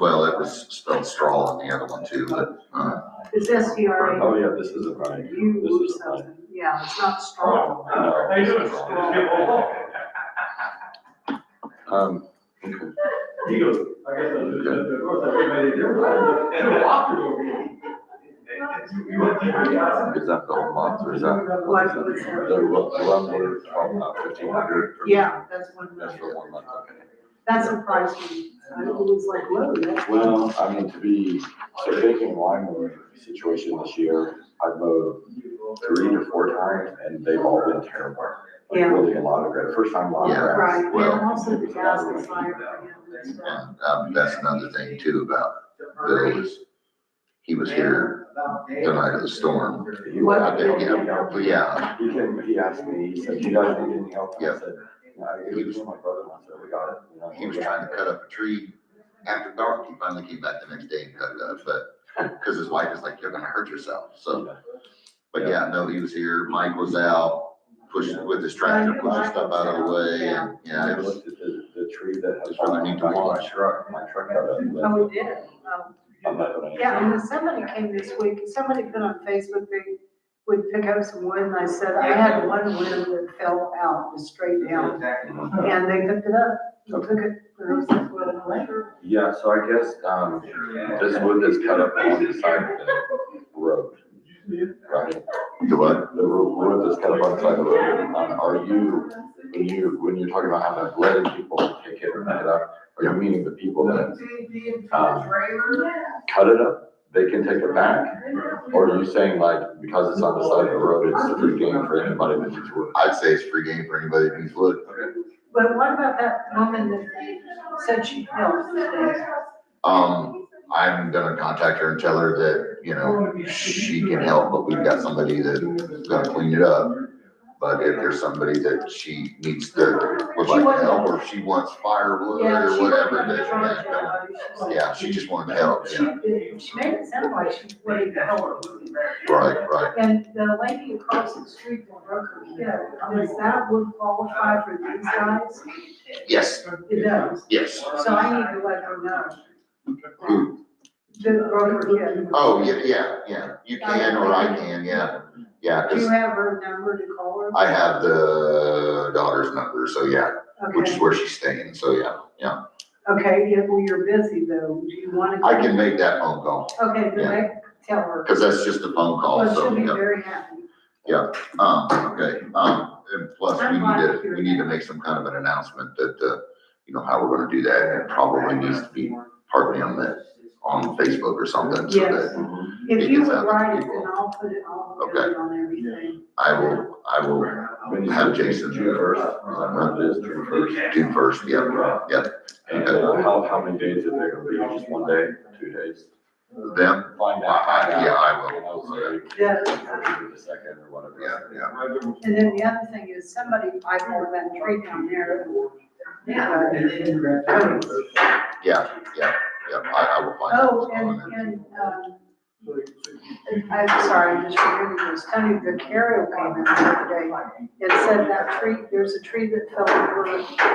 Well, it was spelled straw in the other one too, but, It's STRA. Oh, yeah, this isn't right. You This or isn't right. something, yeah, it's not strong. No, this is wrong. Okay. He goes, I guess, of course, everybody different. And the walker Is that the whole month or is that? What? The rumble, 1,500? Yeah, that's one That's month. for 1 month, okay. That surprised me. I was like, whoa, that's. Well, I mean, so taking line situation this year, I've mowed 3 to 4 times and they've all been terrible. Like Yeah. really a lot of grass, first time a lot of Yeah. grass. Right, Well- and also the gas is higher for him and stuff. and, that's another thing too about Bill is, he was here the night of the storm. What? I think, yeah, He asked me, he said, you guys need any help? Yeah. I said, he was my brother, I said, we got it. You know, he was trying to cut up a tree after dark. He finally came back the next day and cut it up, but, cause his wife is like, you're gonna hurt yourself, so. But yeah, no, he was here. Mike was out pushing with his tractor, pushing stuff out of the way, and, yeah, I it was, looked at the tree that has. It's really neat to watch. My truck got up. Oh, we did it. I'm not gonna. Yeah, and then somebody came this week, somebody put on Facebook, they would pick up some wood, and I said, I had one limb that fell out, was straight down, and they picked it up, they took it, and I was like, what? Yeah, so I guess, this wood that's cut up on the side of the road, Right. Do what? The road that's kind of on the side of the road, are you, when you're talking about having letting people take it or cut it up, are you meaning the people that, cut it up, they can take it back? Or are you saying like, because it's on the side of the road, it's free game for anybody that needs wood? I'd say it's free game for anybody that needs wood. But what about that woman that said she helped today? I'm gonna contact her and tell her that, you know, she can help, but we've got somebody that's gonna clean it up. But if there's somebody that she needs to, would like to help, or if she wants firewood or whatever, yeah, she just wanted to help, She yeah. she made it sound like she wanted to help. Right. And the lady across the street that broke her hip, does that would qualify for these guys? Yes, It does. yes. So I need to let her know. Who? The broke her hip. Oh, yeah. You can, or I can, yeah. Yeah, Do you 'cause have her number to call her? I have the daughter's number, so yeah, which is Okay, where she's staying, so yeah. okay, yeah, well, you're busy though, do you want to? I can make that phone call, Okay, then tell her. cause that's just a phone call, Well, so, she'll be yeah. very happy. Okay, and plus we need to make some kind of an announcement that, you know, how we're gonna do that. It probably needs to be partly on Facebook or something, so Yes. that If it you gets would out to write it, people. then I'll put it on everything. I will have Jason June first, is that what it is, June first? June first, yep. And how many days are they gonna be, just 1 day, 2 days? Them, Find out. yeah, I will. Yeah. The second or whatever. Yeah. And then the other thing is somebody, I know that tree down there. I will find out. Oh, what's going on. and, I'm sorry, I just remembered this, Tony Vicario came in the other day and said that tree, there's a tree that fell over,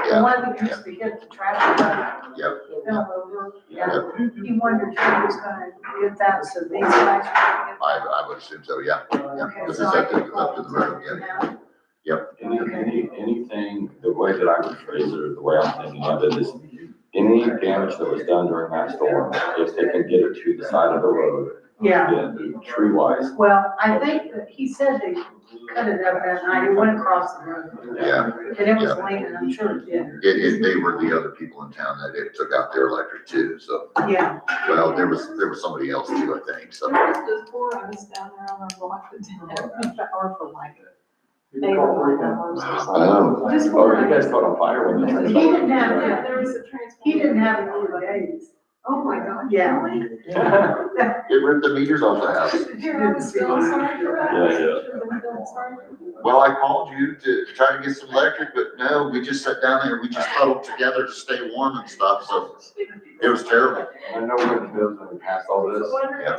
the one that used to hit the traffic light. Yep. Fell over, and he wondered if he was gonna get that, so these guys. I would assume so, yeah. Okay, Because so it's I up to the road, yeah. Anything, the way that I would phrase it, or the way I'm thinking of it is, any damage that was done during that storm, if they can get it to the side of the road, Yeah, then tree wise, well, I think that he said they cut it up that night, it went across the road. Yeah. And it was leaning, I'm sure it did. They were the other people in town that it took out their electric too, so, Yeah. well, there was somebody else too, I think, so. There was just 4 of us down there on our block that didn't have power for like 8 or 9 hours or something. Just oh, 4 you guys caught on fire when the. He didn't have, Yeah, there was a transformer. he didn't have it for days. Oh my God. Yeah. It ripped the meters off the house. Did you have a bill assigned for that? Yeah. Should have been bill assigned. Well, I called you to try to get some electric, but no, we just sat down there, we just huddled together to stay warm and stuff, so it was terrible. I know we're in the bills when we passed all this. Yeah.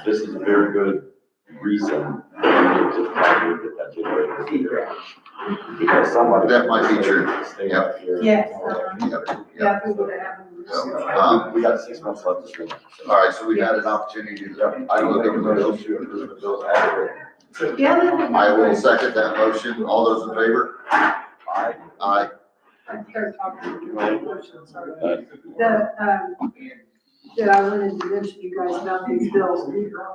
This is a very good reason to probably get that generator figured out. Because somebody. That might be true. Stay up here. Yes. Yep. Yeah, we would have happened. We got 6 months left to stream. All right, so we had an opportunity to, I look look over at the those bills. two, approve the bills as written. The other thing. I will second that motion. All those in favor? Aye. Aye. I started talking to you. Sorry. That I wanted to mention you guys about these bills.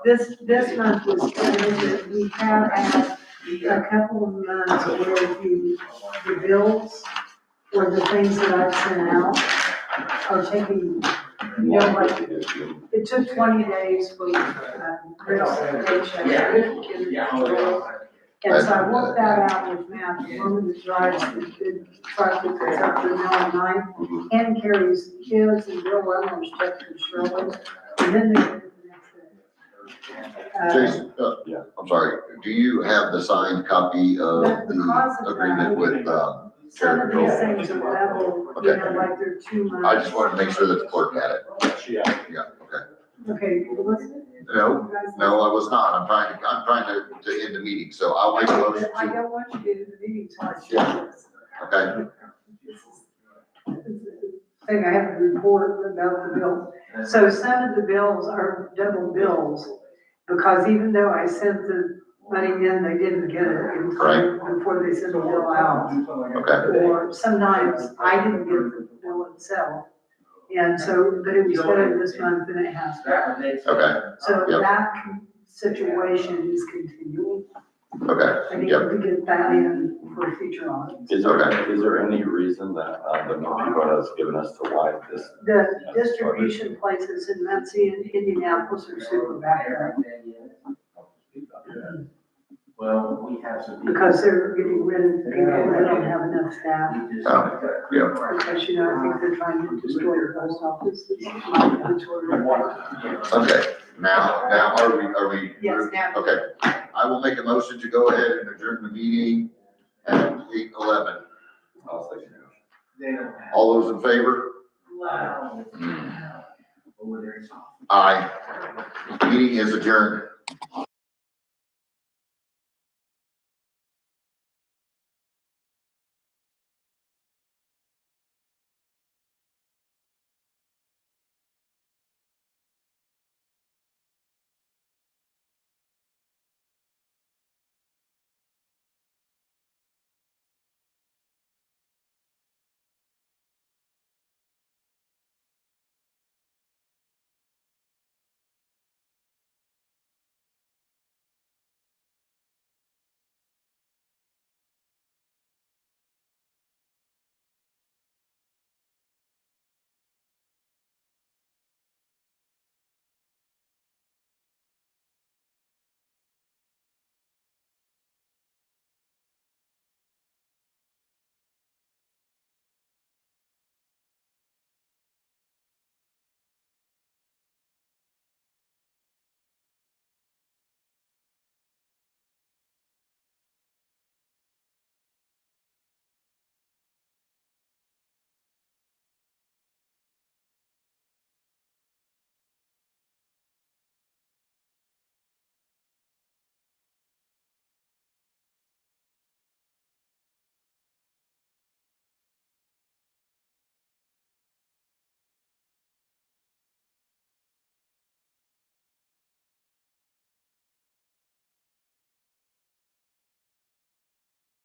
This month was good. We have had a couple of months where the bills or the things that I've sent out are taking, you know, like, it took 20 days for, Chris paycheck. And so I worked that out with Matt, the woman that drives the truck that goes up to the middle of the night, and carries kids and Bill Lemon's check for Shirley, and then they get it the next day. Jason, I'm sorry, do you have the signed copy of the agreement with, Some of Terry these Control? things are level, you know, like they're 2 months. I just wanted to make sure that the clerk had it. Yeah. Yeah, okay. Okay, well, listen. No, I was not. I'm trying to end the meeting, so I'll make a motion I to, don't want you to do the meeting till I see this. okay? Thing I have to report about the bill. So some of the bills are double bills, because even though I sent the money in, they didn't get it before they sent the bill out. Okay, Or sometimes I didn't get the bill itself. And so, but it was better this month than it has been. okay, So Yep. that, situation is continuing. Okay, I need yep, to get that in for future audits. Is there any reason that, the Motiva has given us to why this? The distribution places in Muncie and Indianapolis are super backed up Well, we have some. because they're getting rid of people that don't have enough staff. yeah. Because, you know, I think they're trying to destroy the post office. Okay, now, are we? Yes, now. Okay, I will make a motion to go ahead and adjourn the meeting at 8:11. I'll say no. All those in favor? Wow. Over there, it's off. Aye. Meeting is adjourned.